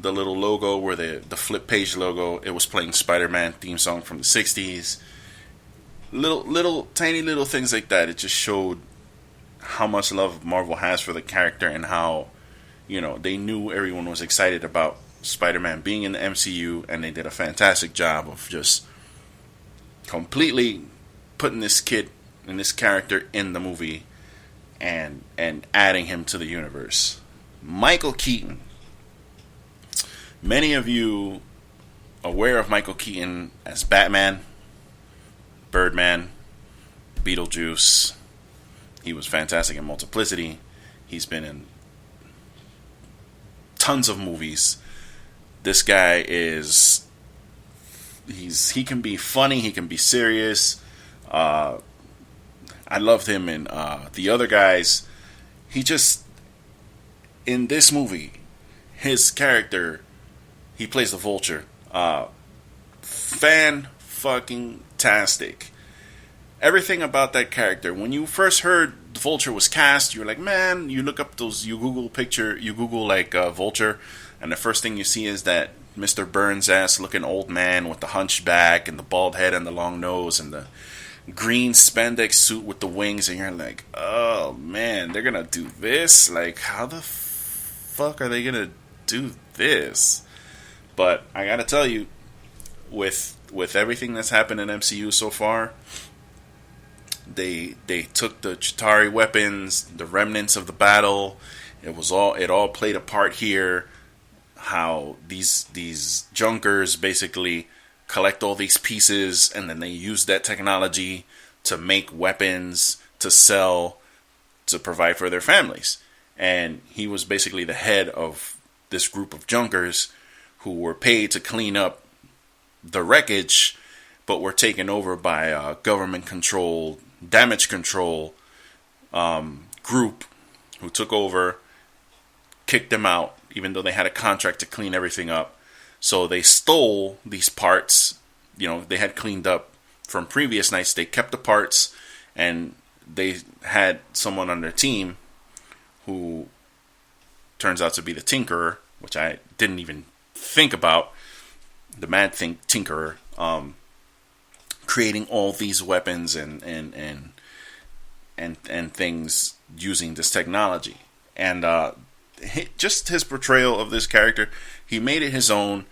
little logo, where the flip page logo, it was playing Spider-Man theme song from the 60s. Little tiny little things like that. It just showed how much love Marvel has for the character, and how, they knew everyone was excited about Spider-Man being in the MCU, and they did a fantastic job of just completely putting this kid and this character in the movie and adding him to the universe. Michael Keaton. Many of you aware of Michael Keaton as Batman, Birdman, Beetlejuice. He was fantastic in Multiplicity. He's been in tons of movies. This guy is, he can be funny, he can be serious. I loved him in The Other Guys. He just, in this movie, his character, he plays the Vulture. Fan-fucking-tastic. Everything about that character. When you first heard the Vulture was cast, you were like, man, you look up you Google like Vulture, and the first thing you see is that Mr. Burns-ass looking old man with the hunchback and the bald head and the long nose and the green spandex suit with the wings, and you're like, oh man, they're gonna do this? Like, how the fuck are they gonna do this? But I gotta tell you, with everything that's happened in MCU so far, they took the Chitauri weapons, the remnants of the battle. It all played a part here. How these junkers basically collect all these pieces, and then they use that technology to make weapons to sell, to provide for their families. And he was basically the head of this group of junkers who were paid to clean up the wreckage, but were taken over by a government-controlled damage control group who took over, kicked them out, even though they had a contract to clean everything up. So they stole these parts, they had cleaned up from previous nights. They kept the parts, and they had someone on their team who turns out to be the Tinkerer, which I didn't even think about. The Mad Tinkerer, creating all these weapons and things using this technology, and just his portrayal of this character, he made it his own.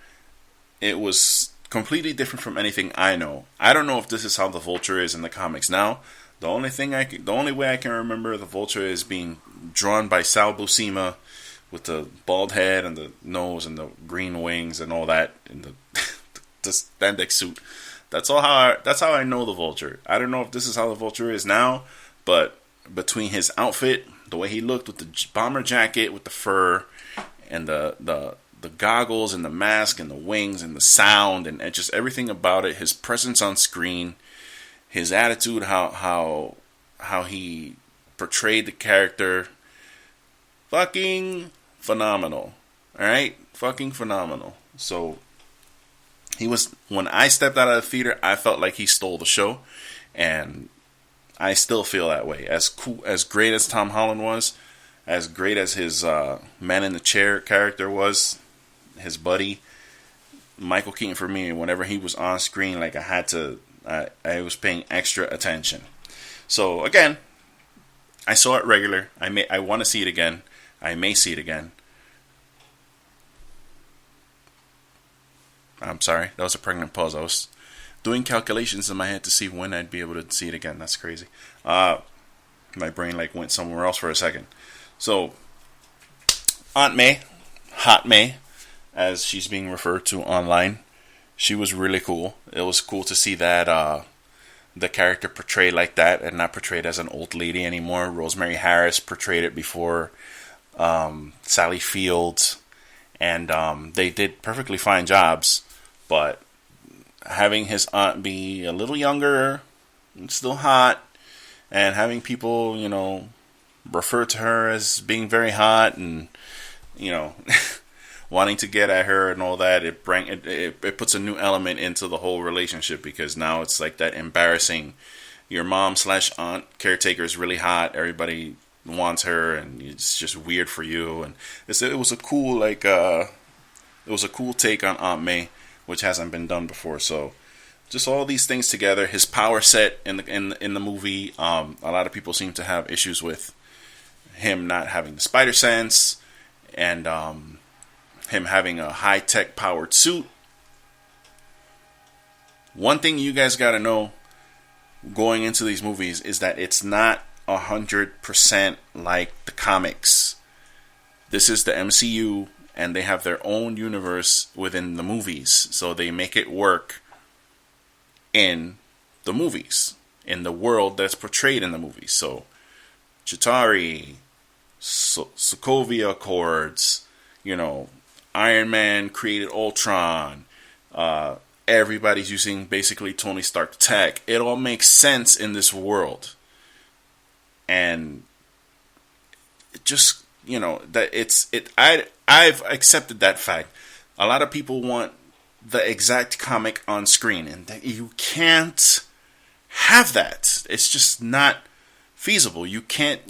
It was completely different from anything I know. I don't know if this is how the Vulture is in the comics now. The only way I can remember the Vulture is being drawn by Sal Buscema, with the bald head and the nose and the green wings and all that, and the spandex suit. That's how I know the Vulture. I don't know if this is how the Vulture is now, but between his outfit, the way he looked with the bomber jacket, with the fur, and the goggles and the mask and the wings and the sound and just everything about it, his presence on screen, his attitude, how he portrayed the character, fucking phenomenal. Alright? Fucking phenomenal. So when I stepped out of the theater, I felt like he stole the show, and I still feel that way. As cool, as great as Tom Holland was, as great as his Man in the Chair character was, his buddy, Michael Keaton, for me, whenever he was on screen, like I was paying extra attention. So again, I saw it regular. I want to see it again. I may see it again. I'm sorry, that was a pregnant pause. I was doing calculations in my head to see when I'd be able to see it again. That's crazy. My brain went somewhere else for a second. So, Aunt May, Hot May, as she's being referred to online, she was really cool. It was cool to see that the character portrayed like that and not portrayed as an old lady anymore. Rosemary Harris portrayed it before Sally Fields, and they did perfectly fine jobs. But having his aunt be a little younger, still hot, and having people, refer to her as being very hot and, wanting to get at her and all that, it puts a new element into the whole relationship, because now it's like that embarrassing, your mom/aunt caretaker is really hot, everybody wants her, and it's just weird for you. And it was a cool take on Aunt May, which hasn't been done before. So just all these things together, his power set in the movie, a lot of people seem to have issues with him not having the spider sense, and him having a high-tech powered suit. One thing you guys got to know going into these movies is that it's not 100% like the comics. This is the MCU, and they have their own universe within the movies, so they make it work in the movies, in the world that's portrayed in the movies. So Chitauri, Sokovia Accords, Iron Man created Ultron, everybody's using basically Tony Stark tech. It all makes sense in this world, and it just that I've accepted that fact. A lot of people want the exact comic on screen, and you can't have that. It's just not feasible. You can't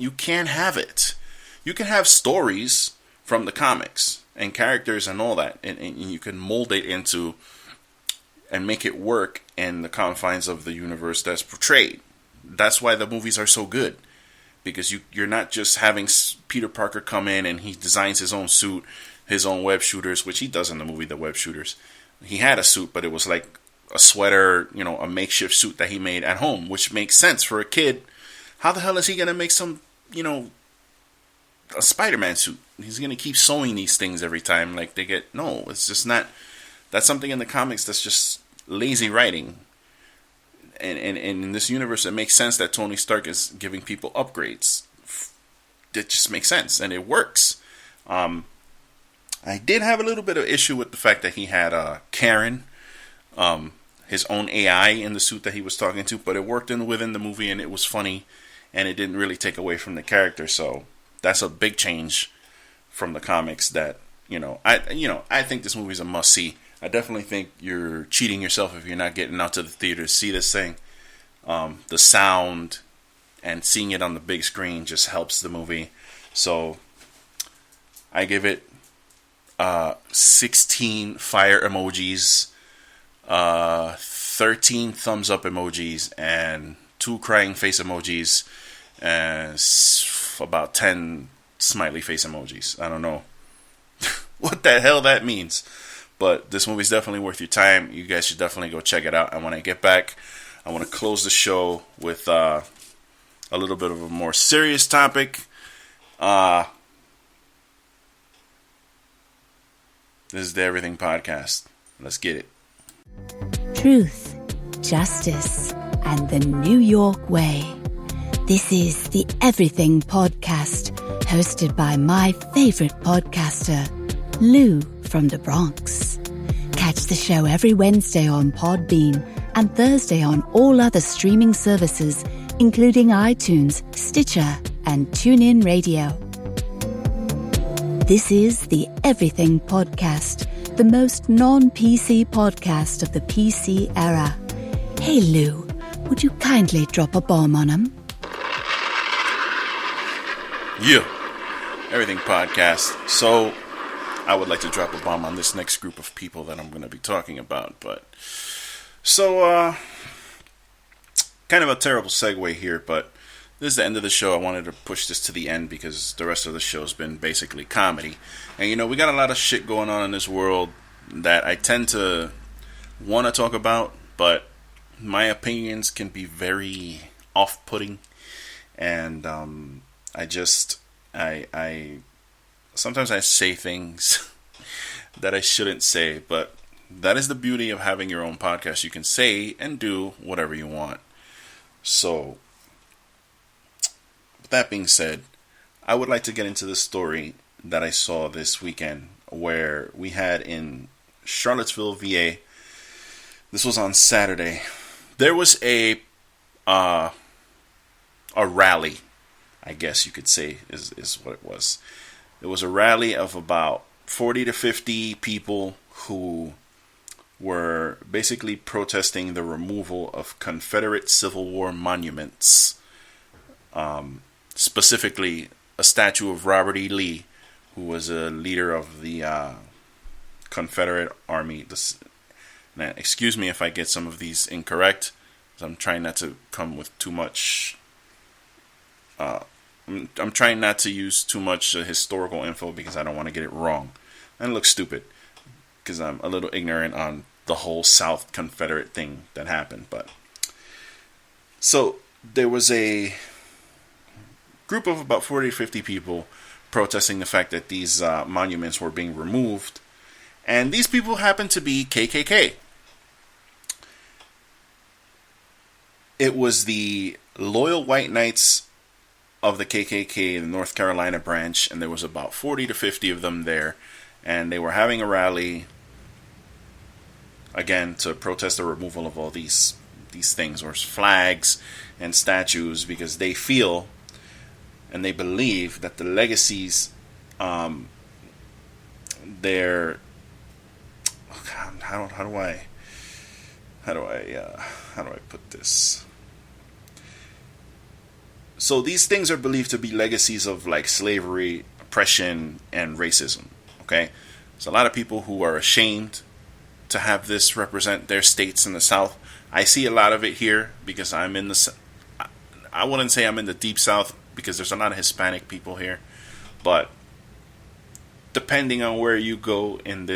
have it. You can have stories from the comics and characters and all that, and you can mold it into and make it work in the confines of the universe that's portrayed. That's why the movies are so good, because you're not just having Peter Parker come in and he designs his own suit, his own web shooters, which he does in the movie, The Web Shooters. He had a suit, but it was like a sweater, a makeshift suit that he made at home, which makes sense for a kid. How the hell is he going to make some, a Spider-Man suit? He's going to keep sewing these things every time no, it's just not. That's something in the comics that's just lazy writing. And in this universe, it makes sense that Tony Stark is giving people upgrades. It just makes sense, and it works. I did have a little bit of issue with the fact that he had Karen, his own AI, in the suit that he was talking to, but it worked within the movie, and it was funny, and it didn't really take away from the character. So that's a big change from the comics. That I think this movie is a must see. I definitely think you're cheating yourself if you're not getting out to the theater to see this thing. The sound and seeing it on the big screen just helps the movie. So I give it 16 fire emojis, 13 thumbs up emojis, and 2 crying face emojis, and about 10 smiley face emojis. I don't know what the hell that means, but this movie's definitely worth your time. You guys should definitely go check it out. And when I get back, I want to close the show with a little bit of a more serious topic. This is the Everything Podcast. Let's get it. Truth, justice, and the New York way. This is the Everything Podcast, hosted by my favorite podcaster, Lou from the Bronx. Catch the show every Wednesday on Podbean and Thursday on all other streaming services, including iTunes, Stitcher, and TuneIn Radio. This is the Everything Podcast, the most non-PC podcast of the PC era. Hey Lou, would you kindly drop a bomb on him? Yeah, Everything Podcast. So, I would like to drop a bomb on this next group of people that I'm going to be talking about. But, so, kind of a terrible segue here, but this is the end of the show. I wanted to push this to the end because the rest of the show has been basically comedy. And, you know, we got a lot of shit going on in this world that I tend to want to talk about, but my opinions can be very off-putting. And, I sometimes I say things that I shouldn't say, but that is the beauty of having your own podcast. You can say and do whatever you want. So, with that being said, I would like to get into the story that I saw this weekend, where we had in Charlottesville, VA. This was on Saturday. There was a rally, I guess you could say is what it was. It was a rally of about 40 to 50 people who were basically protesting the removal of Confederate Civil War monuments. Specifically, a statue of Robert E. Lee, who was a leader of the Confederate Army. Now, excuse me if I get some of these incorrect. I'm trying not to come with too much. I'm trying not to use too much historical info because I don't want to get it wrong and look stupid because I'm a little ignorant on the whole South Confederate thing that happened. But so there was a group of about 40 to 50 people protesting the fact that these monuments were being removed, and these people happened to be KKK. It was the Loyal White Knights of the KKK, the North Carolina branch, and there was about 40 to 50 of them there, and they were having a rally, again, to protest the removal of all these things, or flags and statues, because they feel and they believe that the legacies, how do I put this? So these things are believed to be legacies of like slavery, oppression, and racism. Okay, so a lot of people who are ashamed to have this represent their states in the South. I see a lot of it here because I'm in the. I wouldn't say I'm in the deep South because there's a lot of Hispanic people here, but depending on where you go in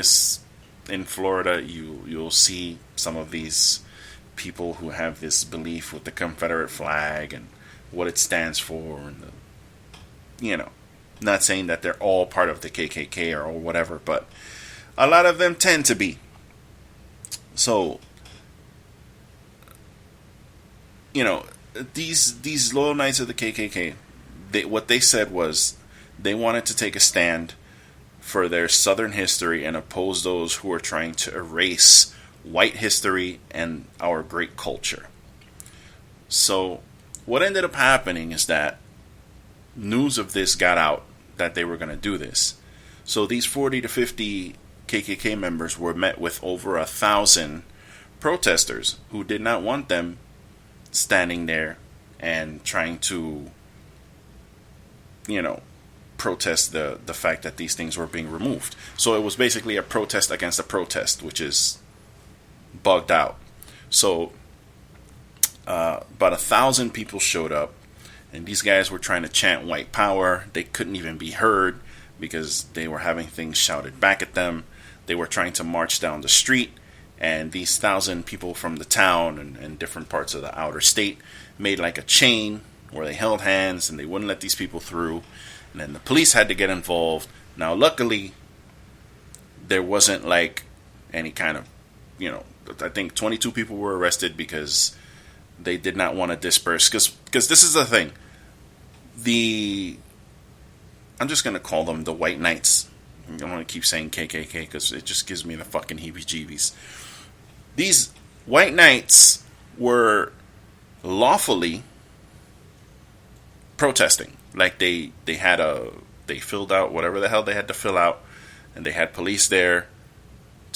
Florida, you'll see some of these people who have this belief with the Confederate flag and what it stands for, and not saying that they're all part of the KKK or whatever, but a lot of them tend to be. So, these loyal knights of the KKK, what they said was they wanted to take a stand for their Southern history and oppose those who are trying to erase white history and our great culture. So, what ended up happening is that news of this got out that they were going to do this. So these 40 to 50 KKK members were met with over 1,000 protesters who did not want them standing there and trying to, protest the fact that these things were being removed. So it was basically a protest against a protest, which is bugged out. So about 1,000 people showed up, and these guys were trying to chant white power. They couldn't even be heard because they were having things shouted back at them. They were trying to march down the street, and these 1,000 people from the town and different parts of the outer state made like a chain where they held hands and they wouldn't let these people through. And then the police had to get involved. Now, luckily, there wasn't like any kind of, I think 22 people were arrested because they did not want to disperse. Because this is the thing. I'm just going to call them the White Knights. I don't want to keep saying KKK because it just gives me the fucking heebie-jeebies. These White Knights were lawfully protesting. Like they filled out whatever the hell they had to fill out, and they had police there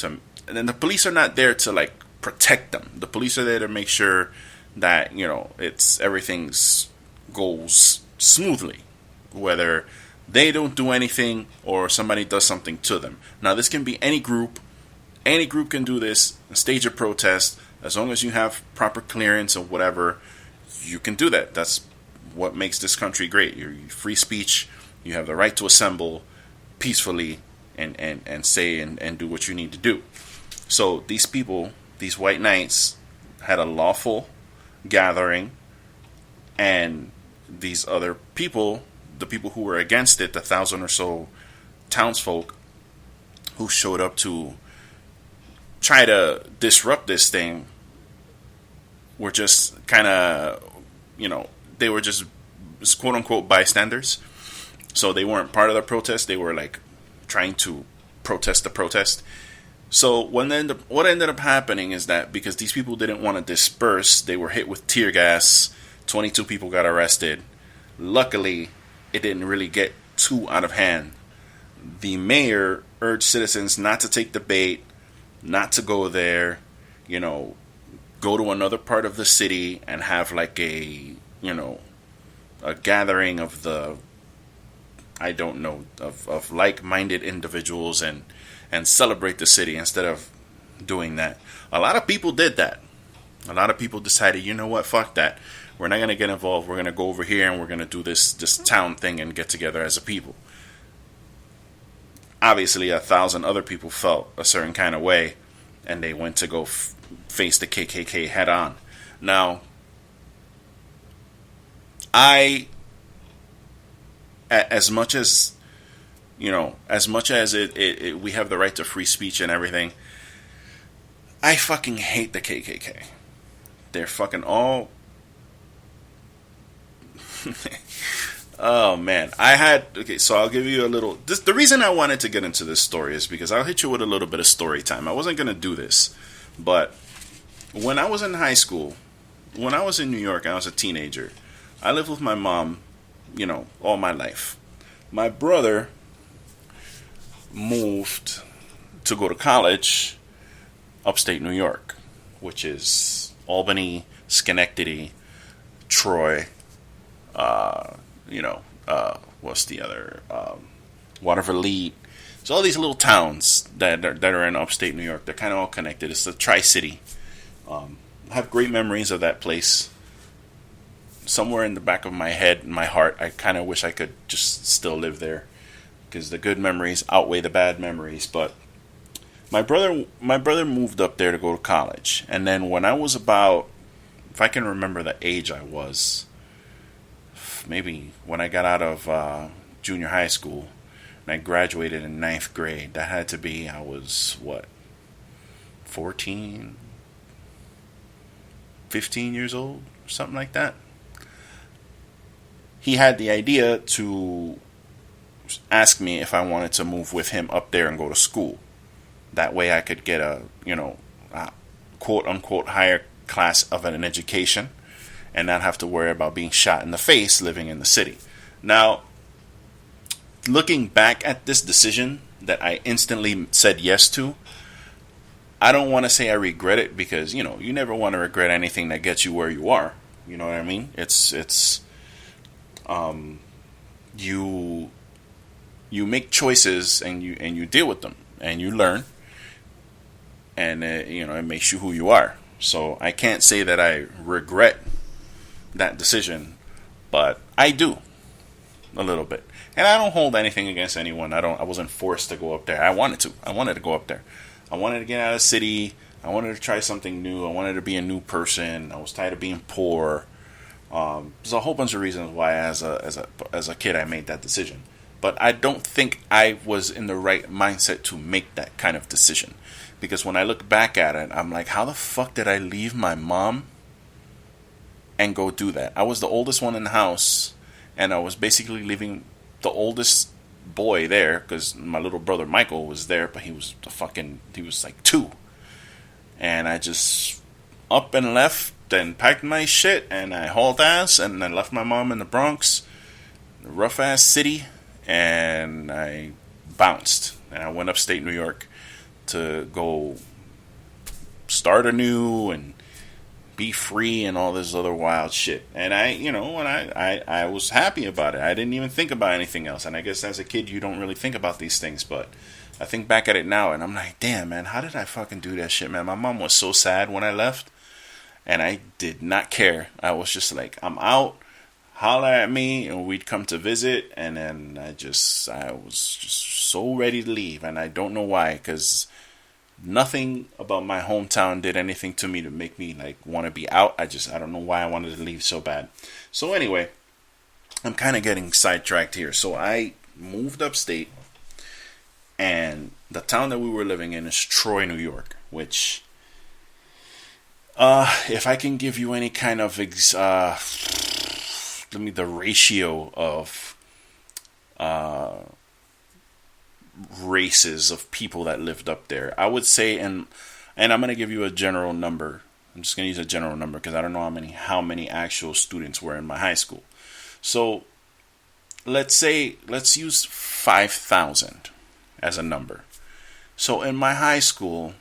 and then the police are not there to like protect them. The police are there to make sure that everything goes smoothly, whether they don't do anything or somebody does something to them. Now, this can be any group. Any group can do this, stage a protest. As long as you have proper clearance or whatever, you can do that. That's what makes this country great. You're free speech. You have the right to assemble peacefully and say and do what you need to do. So these people, these White Knights, had a lawful gathering, and these other people, the people who were against it, the 1,000 or so townsfolk who showed up to try to disrupt this thing, were just kind of, they were just quote unquote bystanders. So they weren't part of the protest. They were like trying to protest the protest. So what ended up happening is that because these people didn't want to disperse, they were hit with tear gas. 22 people got arrested. Luckily, it didn't really get too out of hand. The mayor urged citizens not to take the bait, not to go there, go to another part of the city and have like a gathering of the, of like-minded individuals and celebrate the city instead of doing that. A lot of people did that. A lot of people decided, you know what, fuck that. We're not going to get involved. We're going to go over here and we're going to do this town thing and get together as a people. Obviously, 1,000 other people felt a certain kind of way, and they went to go face the KKK head on. Now, as much as we have the right to free speech and everything, I fucking hate the KKK. They're fucking all... Oh, man. So I'll give you a little... The reason I wanted to get into this story is because I'll hit you with a little bit of story time. I wasn't going to do this, but when I was in high school, when I was in New York, I was a teenager. I lived with my mom, all my life. My brother moved to go to college upstate New York, which is Albany, Schenectady, Troy, what's the other, Waterville. So all these little towns that are in upstate New York, they're kind of all connected. It's the Tri-City. I have great memories of that place. Somewhere in the back of my head, in my heart, I kind of wish I could just still live there, because the good memories outweigh the bad memories. But my brother moved up there to go to college, and then when I was about, if I can remember the age I was, maybe when I got out of junior high school and I graduated in 9th grade, that had to be, I was 14, 15 years old, or something like that. He had the idea to ask me if I wanted to move with him up there and go to school. That way I could get a quote unquote higher class of an education and not have to worry about being shot in the face living in the city. Now, looking back at this decision that I instantly said yes to, I don't want to say I regret it, because, you never want to regret anything that gets you where you are. You know what I mean? you make choices and you deal with them and you learn, and it makes you who you are. So I can't say that I regret that decision, but I do a little bit. And I don't hold anything against anyone. I wasn't forced to go up there. I wanted to go up there. I wanted to get out of the city. I wanted to try something new. I wanted to be a new person. I was tired of being poor. There's a whole bunch of reasons why, as a kid, I made that decision. But I don't think I was in the right mindset to make that kind of decision. Because when I look back at it, I'm like, how the fuck did I leave my mom and go do that? I was the oldest one in the house, and I was basically leaving the oldest boy there, because my little brother Michael was there, but he was like 2. And I just up and left and packed my shit, and I hauled ass, and I left my mom in the Bronx, a rough ass city, and I bounced, and I went upstate New York to go start anew and be free and all this other wild shit. And I was happy about it. I didn't even think about anything else. And I guess as a kid, you don't really think about these things, but I think back at it now, and I'm like, damn, man, how did I fucking do that shit, man? My mom was so sad when I left, and I did not care. I was just like, I'm out, holler at me, and we'd come to visit, and then I was just so ready to leave, and I don't know why, because nothing about my hometown did anything to me to make me like want to be out. I don't know why I wanted to leave so bad. So anyway, I'm kind of getting sidetracked here. So I moved upstate, and the town that we were living in is Troy, New York, which if I can give you any kind of the ratio of races of people that lived up there, I would say, and I'm going to give you a general number. I'm just going to use a general number because I don't know how many actual students were in my high school. So let's use 5,000 as a number. So in my high school,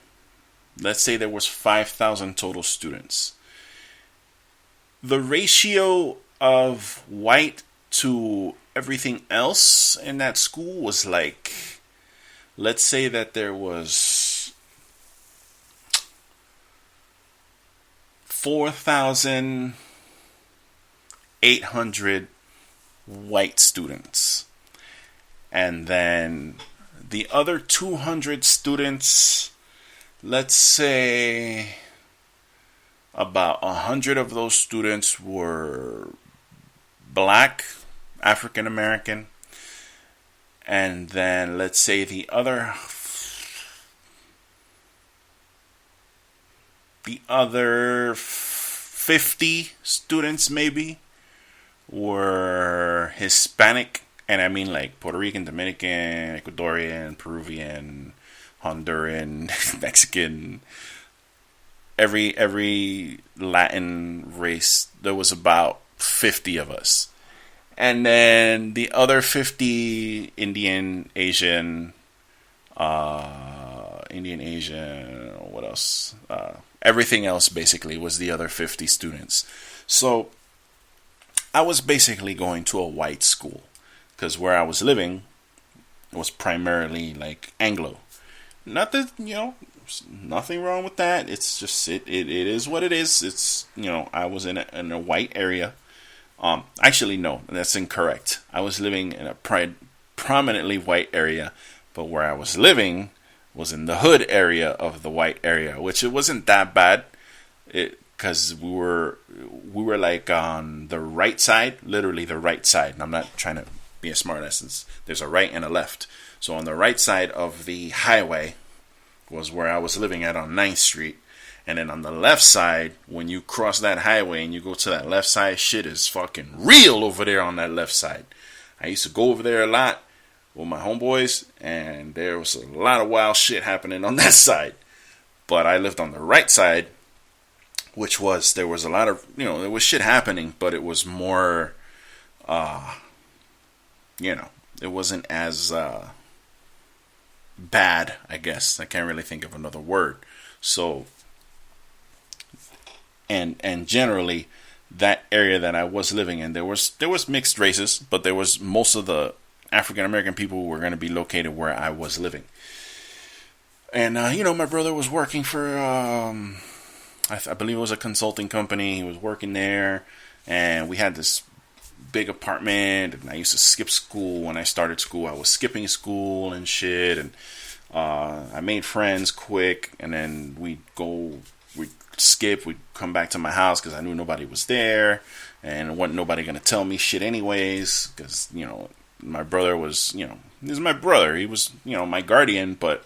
let's say there was 5,000 total students. The ratio of white to everything else in that school was like, let's say that there was 4,800 white students. And then the other 200 students, let's say about 100 of those students were black, African American. And then let's say the other 50 students maybe were Hispanic, and I mean like Puerto Rican, Dominican, Ecuadorian, Peruvian, Honduran, Mexican, every Latin race. There was about 50 of us. And then the other 50 Indian, Asian, what else? Everything else basically was the other 50 students. So I was basically going to a white school because where I was living was primarily like Anglo. Not that, nothing wrong with that. It's just, it is what it is. It's, I was in a white area. Actually, no, that's incorrect. I was living in a prominently white area, but where I was living was in the hood area of the white area, which it wasn't that bad, because we were like on the right side, literally the right side. And I'm not trying to be a smart ass. There's a right and a left. So on the right side of the highway was where I was living at on 9th Street. And then on the left side, when you cross that highway and you go to that left side, shit is fucking real over there on that left side. I used to go over there a lot with my homeboys, and there was a lot of wild shit happening on that side. But I lived on the right side, which was, there was a lot of, there was shit happening, but it was more, it wasn't as bad, I guess. I can't really think of another word. So, and generally, that area that I was living in, there was mixed races, but there was most of the African American people were going to be located where I was living. And, my brother was working for, I believe it was a consulting company. He was working there, and we had this big apartment, and I used to skip school. When I started school, I was skipping school and shit, and I made friends quick, and then we'd skip, we'd come back to my house because I knew nobody was there, and wasn't nobody going to tell me shit anyways, because, my brother was, he was my brother. He was, my guardian, but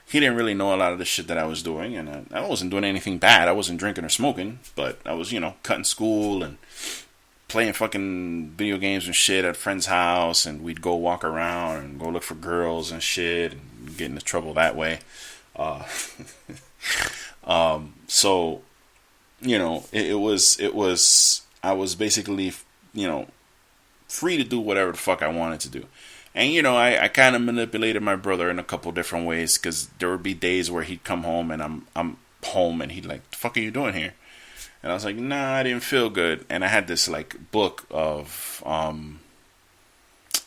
he didn't really know a lot of the shit that I was doing, and I wasn't doing anything bad. I wasn't drinking or smoking, but I was, cutting school and playing fucking video games and shit at a friend's house, and we'd go walk around and go look for girls and shit and get into trouble that way. So, it was, I was basically, free to do whatever the fuck I wanted to do. And, I kind of manipulated my brother in a couple different ways, because there would be days where he'd come home and I'm home and he'd like, the fuck are you doing here? And I was like, nah, I didn't feel good. And I had this like book of,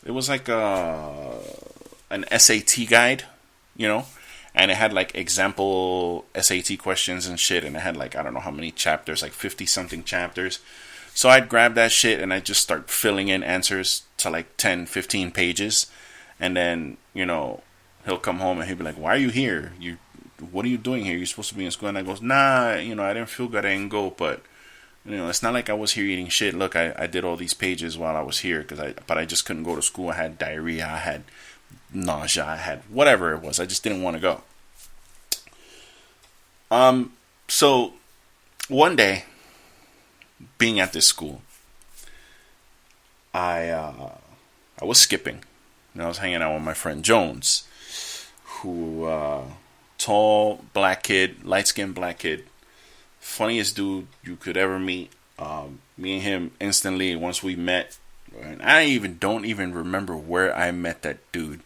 it was like an SAT guide, and it had like example SAT questions and shit. And it had like, I don't know how many chapters, like 50 something chapters. So I'd grab that shit and I'd just start filling in answers to like 10, 15 pages. And then, he'll come home and he'll be like, why are you here? What are you doing here? You're supposed to be in school. And I goes, nah, I didn't feel good. I didn't go. But, it's not like I was here eating shit. Look, I did all these pages while I was here. But I just couldn't go to school. I had diarrhea. I had nausea. I had whatever it was. I just didn't want to go. So one day, being at this school, I was skipping, and I was hanging out with my friend Jones, who tall black kid, light skinned black kid, funniest dude you could ever meet. Me and him instantly, once we met, and I don't even remember where I met that dude.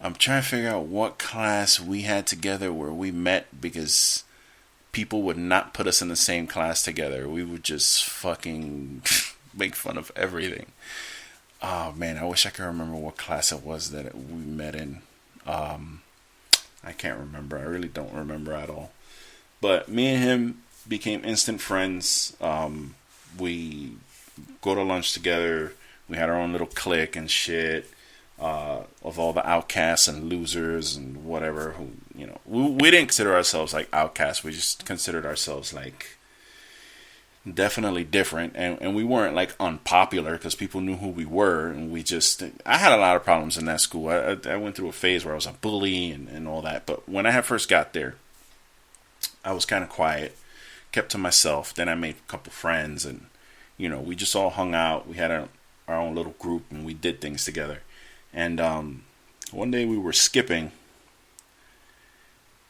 I'm trying to figure out what class we had together where we met, because people would not put us in the same class together. We would just fucking make fun of everything. Oh man, I wish I could remember what class it was that we met in. I can't remember. I really don't remember at all. But me and him became instant friends. We go to lunch together. We had our own little clique and shit. Of all the outcasts and losers and whatever, who, we didn't consider ourselves like outcasts. We just considered ourselves like definitely different, and we weren't like unpopular because people knew who we were. And I had a lot of problems in that school. I went through a phase where I was a bully and all that. But when I had first got there, I was kind of quiet, kept to myself. Then I made a couple friends, and we just all hung out. We had our own little group, and we did things together. And one day we were skipping,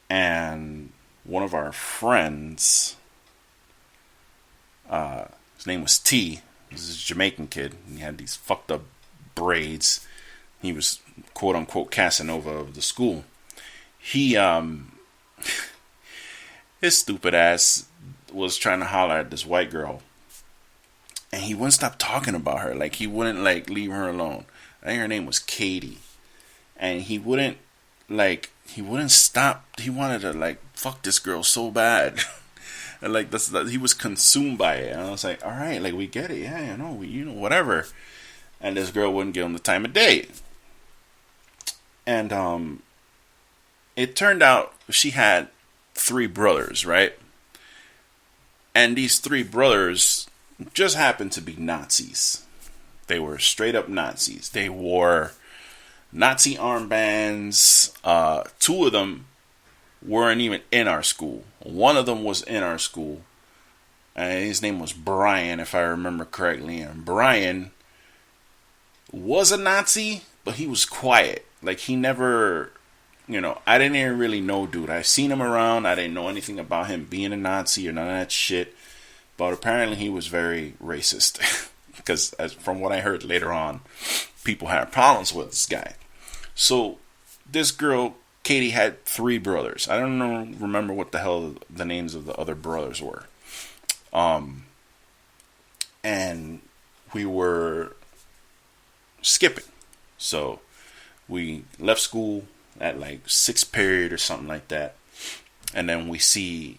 and one of our friends, his name was T. He was a Jamaican kid, and he had these fucked up braids. He was quote unquote Casanova of the school. He, his stupid ass was trying to holler at this white girl, and he wouldn't stop talking about her. Like, he wouldn't like leave her alone. I think her name was Katie, and he wouldn't stop. He wanted to like fuck this girl so bad, and like he was consumed by it. And I was like, all right, like, we get it, yeah, whatever. And this girl wouldn't give him the time of day, and it turned out she had 3 brothers, right? And these 3 brothers just happened to be Nazis. They were straight up Nazis. They wore Nazi armbands. 2 of them weren't even in our school. One of them was in our school. His name was Brian, if I remember correctly. And Brian was a Nazi, but he was quiet. Like, he never, I didn't even really know dude. I seen him around. I didn't know anything about him being a Nazi or none of that shit. But apparently he was very racist. Because from what I heard later on, people had problems with this guy. So this girl, Katie, had 3 brothers. I don't remember what the hell the names of the other brothers were. And we were skipping. So we left school at like 6th period or something like that. And then we see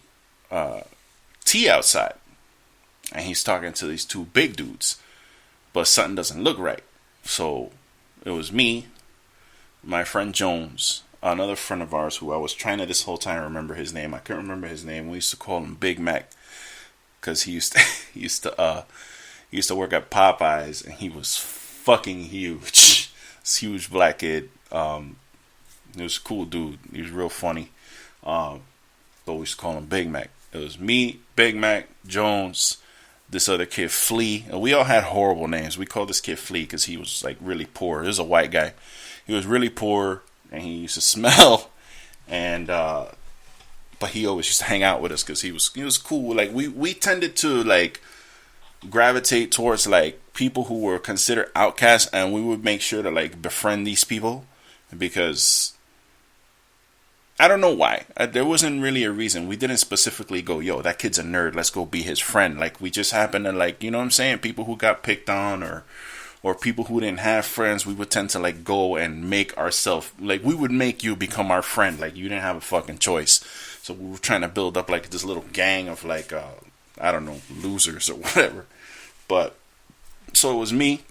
T outside. And he's talking to these two big dudes. But something doesn't look right. So it was me, my friend Jones, another friend of ours who I was trying to this whole time remember his name. I couldn't remember his name. We used to call him Big Mac. Because he used to work at Popeyes. And he was fucking huge. This huge black kid. He was a cool dude. He was real funny. But we used to call him Big Mac. It was me, Big Mac, Jones, this other kid, Flea. And we all had horrible names. We called this kid Flea because he was like really poor. He was a white guy. He was really poor and he used to smell. And but he always used to hang out with us because he was cool. Like we tended to like gravitate towards like people who were considered outcasts, and we would make sure to like befriend these people because I don't know why. There wasn't really a reason. We didn't specifically go, yo, that kid's a nerd, let's go be his friend. Like, we just happened to, like, you know what I'm saying? People who got picked on or people who didn't have friends, we would tend to, like, go and make ourselves, like, we would make you become our friend. Like, you didn't have a fucking choice. So we were trying to build up, like, this little gang of, like, I don't know, losers or whatever. But, so it was me,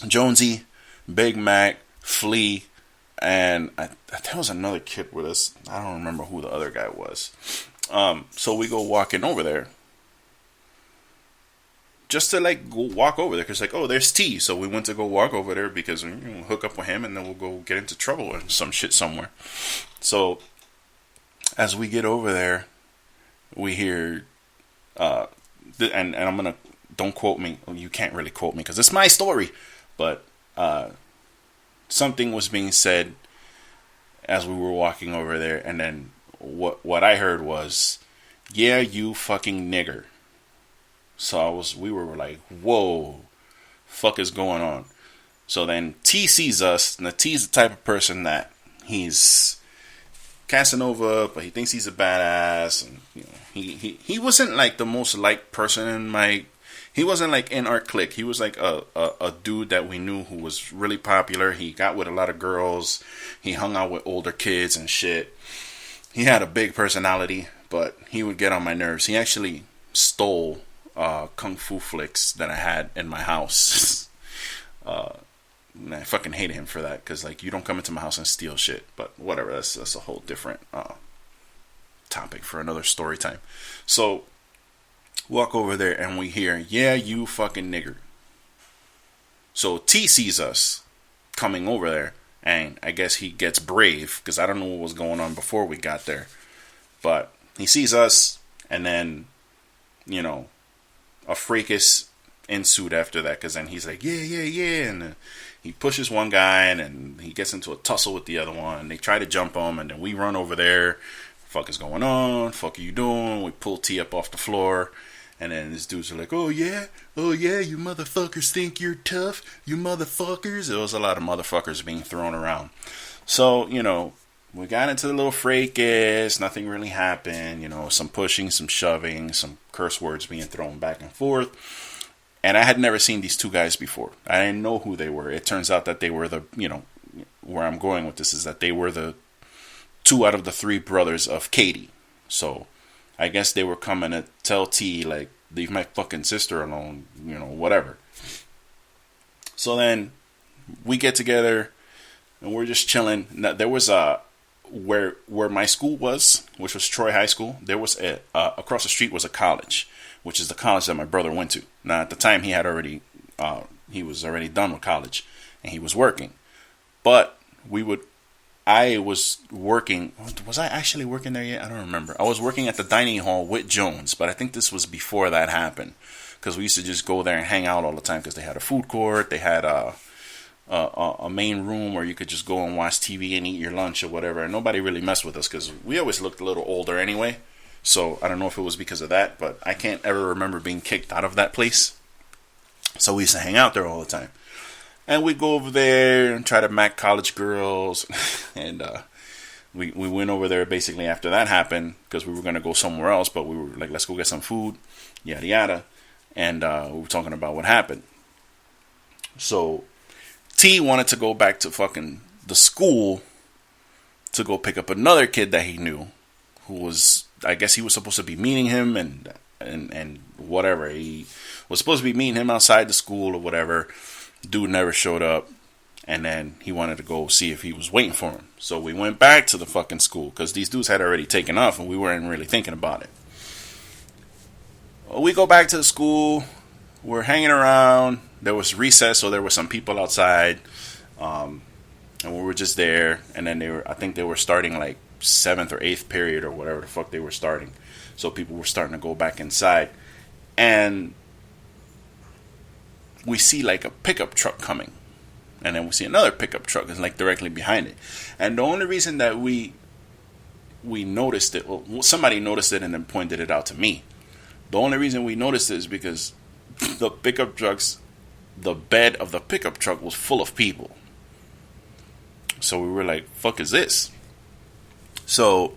Jonesy, Big Mac, Flea, and there was another kid with us. I don't remember who the other guy was. So we go walking over there. Just to like go walk over there. Because like, oh, there's T. So we went to go walk over there because we'll hook up with him and then we'll go get into trouble or some shit somewhere. So as we get over there, we hear, and I'm going to, don't quote me. You can't really quote me because it's my story. But, something was being said as we were walking over there, and then what I heard was, "Yeah, you fucking nigger." So we were like, "Whoa, fuck is going on?" So then T sees us, and the T's the type of person that he's Casanova, but he thinks he's a badass, and you know, he wasn't like the most liked person in my. He wasn't like in our clique. He was like a dude that we knew who was really popular. He got with a lot of girls. He hung out with older kids and shit. He had a big personality, but he would get on my nerves. He actually stole kung fu flicks that I had in my house. And I fucking hated him for that because like you don't come into my house and steal shit. But whatever, that's a whole different topic for another story time. So. Walk over there and we hear, "Yeah, you fucking nigger." So T sees us coming over there, and I guess he gets brave because I don't know what was going on before we got there. But he sees us, and then, you know, a fracas ensued after that because then he's like, yeah, and he pushes one guy, and then he gets into a tussle with the other one. And they try to jump him, and then we run over there. Fuck is going on? Fuck are you doing? We pull T up off the floor. And then these dudes are like, oh yeah, you motherfuckers think you're tough, you motherfuckers. There was a lot of motherfuckers being thrown around. So, you know, we got into the little fracas, nothing really happened, you know, some pushing, some shoving, some curse words being thrown back and forth. And I had never seen these two guys before. I didn't know who they were. It turns out that they were the, you know, where I'm going with this is that they were the 2 out of the 3 brothers of Katie. So I guess they were coming to tell T, like, leave my fucking sister alone, you know, whatever. So then we get together and we're just chilling. Now, there was where my school was, which was Troy High School. There was across the street was a college, which is the college that my brother went to. Now at the time he was already done with college and he was working. But I was working. Was I actually working there yet? I don't remember. I was working at the dining hall with Jones, but I think this was before that happened. Because we used to just go there and hang out all the time because they had a food court. They had a main room where you could just go and watch TV and eat your lunch or whatever. And nobody really messed with us because we always looked a little older anyway. So I don't know if it was because of that, but I can't ever remember being kicked out of that place. So we used to hang out there all the time. And we'd go over there and try to mac college girls. And we went over there basically after that happened because we were going to go somewhere else. But we were like, let's go get some food, yada, yada. And we were talking about what happened. So T wanted to go back to fucking the school to go pick up another kid that he knew, who was, I guess he was supposed to be meeting him and whatever. He was supposed to be meeting him outside the school or whatever. Dude never showed up. And then he wanted to go see if he was waiting for him. So we went back to the fucking school because these dudes had already taken off and we weren't really thinking about it. We go back to the school. We're hanging around. There was recess, so there were some people outside. And we were just there. And then I think they were starting like 7th or 8th period or whatever the fuck they were starting. So people were starting to go back inside. And we see like a pickup truck coming. And then we see another pickup truck is like directly behind it. And the only reason that we noticed it, well, somebody noticed it and then pointed it out to me. The only reason we noticed it is because the pickup trucks, the bed of the pickup truck was full of people. So we were like, fuck is this? So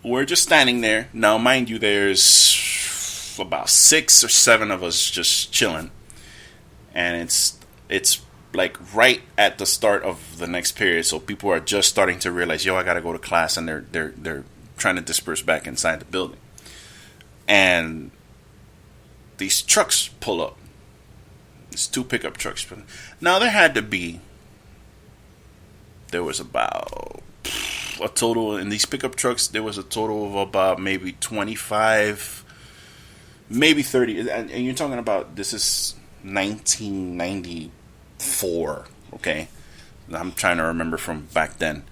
we're just standing there. Now, mind you, there's about 6 or 7 of us just chilling. And it's like right at the start of the next period, so people are just starting to realize, yo, I gotta go to class, and they're trying to disperse back inside the building. And these trucks pull up. It's 2 pickup trucks. Now there was about a total in these pickup trucks. There was a total of about maybe 25, maybe 30, and you're talking about this is 1994. Okay, I'm trying to remember from back then.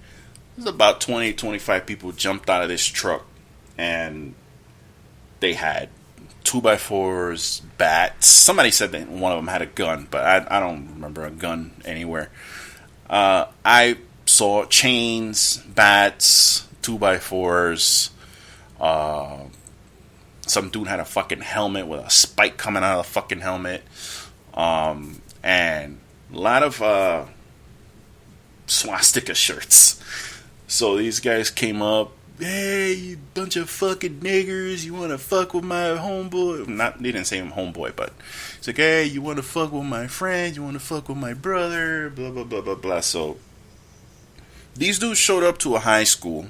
There's about 20, 25 people jumped out of this truck, and they had 2x4s, bats. Somebody said that one of them had a gun, but I don't remember a gun anywhere. I saw chains, bats, 2x4s. Some dude had a fucking helmet with a spike coming out of the fucking helmet. And a lot of swastika shirts. So these guys came up, hey, you bunch of fucking niggers, you want to fuck with my homeboy? They didn't say him homeboy, but it's like, hey, you want to fuck with my friend? You want to fuck with my brother? Blah, blah, blah, blah, blah. So these dudes showed up to a high school.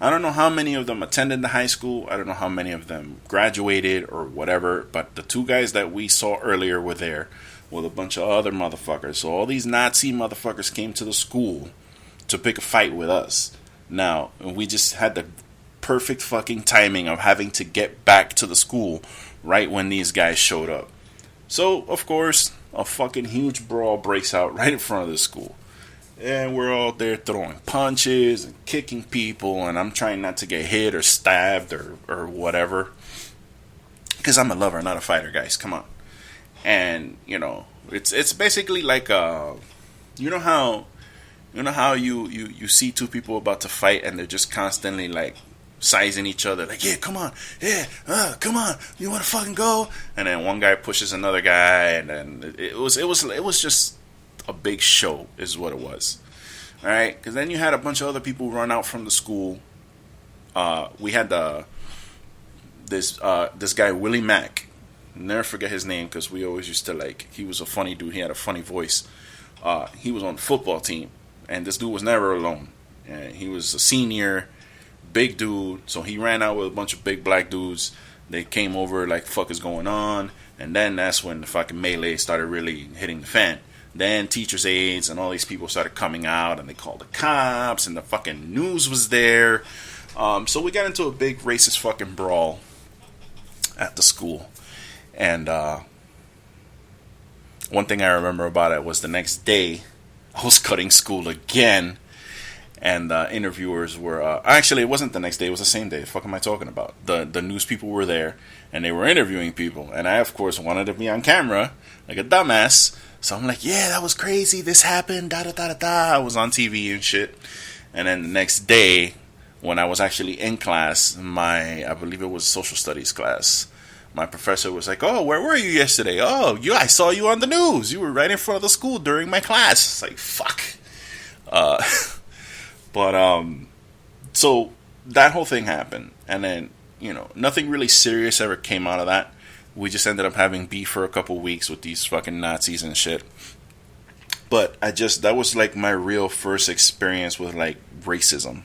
I don't know how many of them attended the high school. I don't know how many of them graduated or whatever, but the 2 guys that we saw earlier were there with a bunch of other motherfuckers. So all these Nazi motherfuckers came to the school to pick a fight with us. Now, we just had the perfect fucking timing of having to get back to the school right when these guys showed up. So, of course, a fucking huge brawl breaks out right in front of the school. And we're all there throwing punches and kicking people, and I'm trying not to get hit or stabbed or whatever. Because I'm a lover, not a fighter, guys. Come on. And, you know, it's basically like you know how you see 2 people about to fight and they're just constantly like sizing each other, like, yeah, come on, yeah, come on, you want to fucking go? And then one guy pushes another guy, and then it was just a big show, is what it was. All right, because then you had a bunch of other people run out from the school. We had this guy Willie Mack. Never forget his name, because we always used to like. He was a funny dude. He had a funny voice. He was on the football team, and this dude was never alone. And he was a senior, big dude. So he ran out with a bunch of big black dudes. They came over like, "Fuck is going on?" And then that's when the fucking melee started really hitting the fan. Then teachers' aides and all these people started coming out, and they called the cops, and the fucking news was there. So we got into a big racist fucking brawl at the school. And one thing I remember about it was the next day, I was cutting school again, and interviewers were... actually, it wasn't the next day, it was the same day. The fuck am I talking about? The news people were there, and they were interviewing people. And I, of course, wanted to be on camera, like a dumbass. So I'm like, yeah, that was crazy, this happened, da-da-da-da-da. I was on TV and shit. And then the next day, when I was actually in class, I believe it was social studies class, my professor was like, oh, where were you yesterday? Oh, I saw you on the news. You were right in front of the school during my class. It's like, fuck. So that whole thing happened. And then, you know, nothing really serious ever came out of that. We just ended up having beef for a couple weeks with these fucking Nazis and shit. But that was like my real first experience with like racism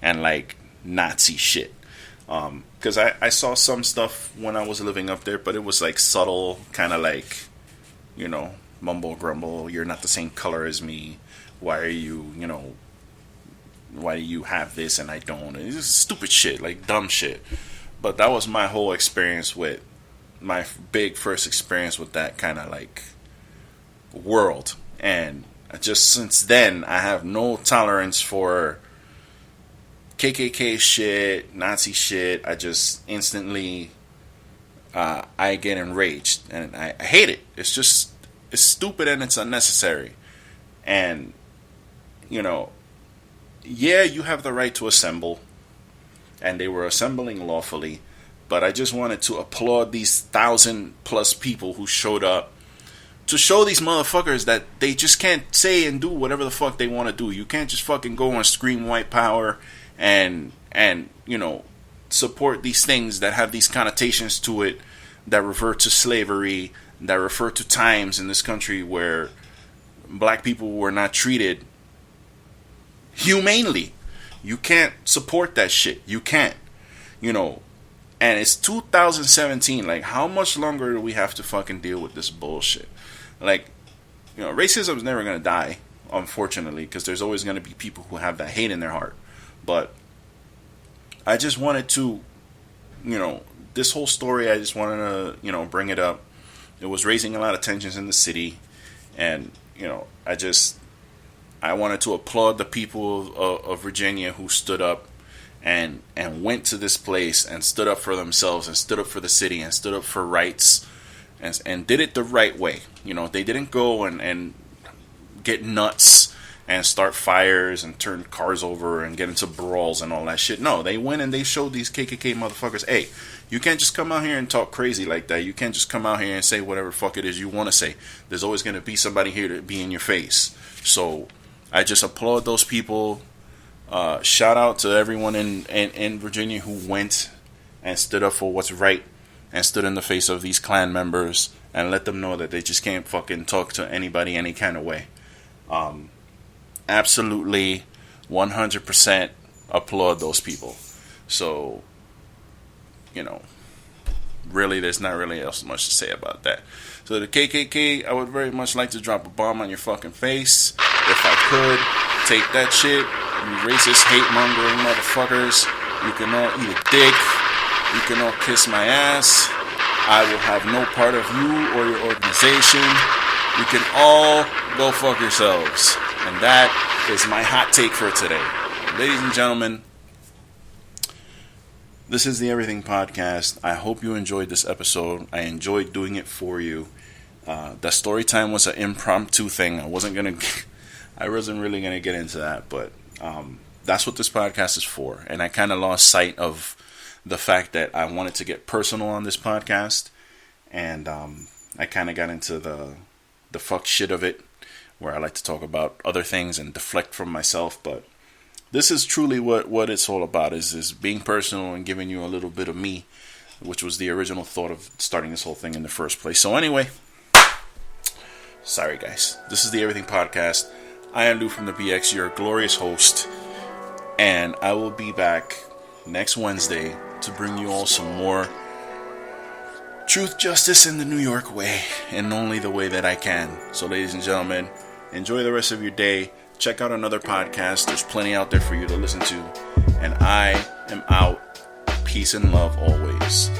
and like Nazi shit. Because I saw some stuff when I was living up there, but it was like subtle, kind of like, mumble grumble. You're not the same color as me. Why are you, why do you have this and I don't? And it's just stupid shit, like dumb shit. But that was my whole experience with my big first experience with that kind of like world. And just since then, I have no tolerance for KKK shit, Nazi shit. I just instantly, I get enraged and I hate it. It's stupid and it's unnecessary. And, yeah, you have the right to assemble, and they were assembling lawfully, but I just wanted to applaud these 1,000+ people who showed up to show these motherfuckers that they just can't say and do whatever the fuck they want to do. You can't just fucking go and scream white power and support these things that have these connotations to it that refer to slavery, that refer to times in this country where black people were not treated humanely. You can't support that shit. You can't. And it's 2017. Like, how much longer do we have to fucking deal with this bullshit? Like, racism's never going to die, unfortunately, because there's always going to be people who have that hate in their heart. But I just wanted to, this whole story, I just wanted to, bring it up. It was raising a lot of tensions in the city. And, I wanted to applaud the people of Virginia who stood up and went to this place and stood up for themselves and stood up for the city and stood up for rights and did it the right way. They didn't go and get nuts and start fires and turn cars over and get into brawls and all that shit. No, they went and they showed these KKK motherfuckers, hey, you can't just come out here and talk crazy like that. You can't just come out here and say whatever fuck it is you want to say. There's always going to be somebody here to be in your face. So I just applaud those people. Shout out to everyone in Virginia who went and stood up for what's right and stood in the face of these Klan members and let them know that they just can't fucking talk to anybody any kind of way. Absolutely 100% applaud those people. So, really there's not really else much to say about that. So the KKK, I would very much like to drop a bomb on your fucking face. If I could, take that shit. You racist, hate-mongering motherfuckers. You can all eat a dick. You can all kiss my ass. I will have no part of you or your organization. You can all go fuck yourselves. And that is my hot take for today. Ladies and gentlemen, this is the Everything Podcast. I hope you enjoyed this episode. I enjoyed doing it for you. The story time was an impromptu thing. I wasn't really gonna get into that, but that's what this podcast is for. And I kind of lost sight of the fact that I wanted to get personal on this podcast, and I kind of got into the fuck shit of it, where I like to talk about other things and deflect from myself. But this is truly what it's all about, is being personal and giving you a little bit of me, which was the original thought of starting this whole thing in the first place. So anyway, sorry guys, this is the Everything Podcast. I am Lou from the BX, your glorious host, and I will be back next Wednesday to bring you all some more truth, justice, in the New York way, and only the way that I can. So ladies and gentlemen, enjoy the rest of your day. Check out another podcast. There's plenty out there for you to listen to. And I am out. Peace and love always.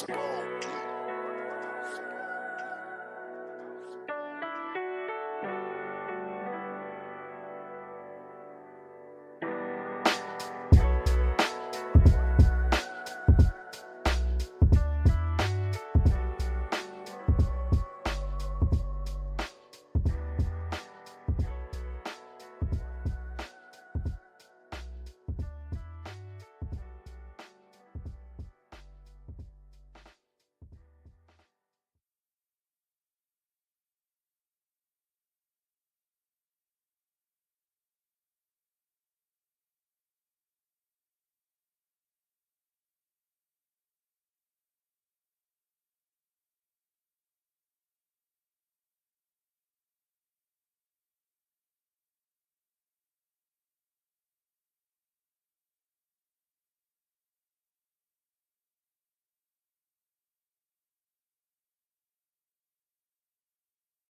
possible.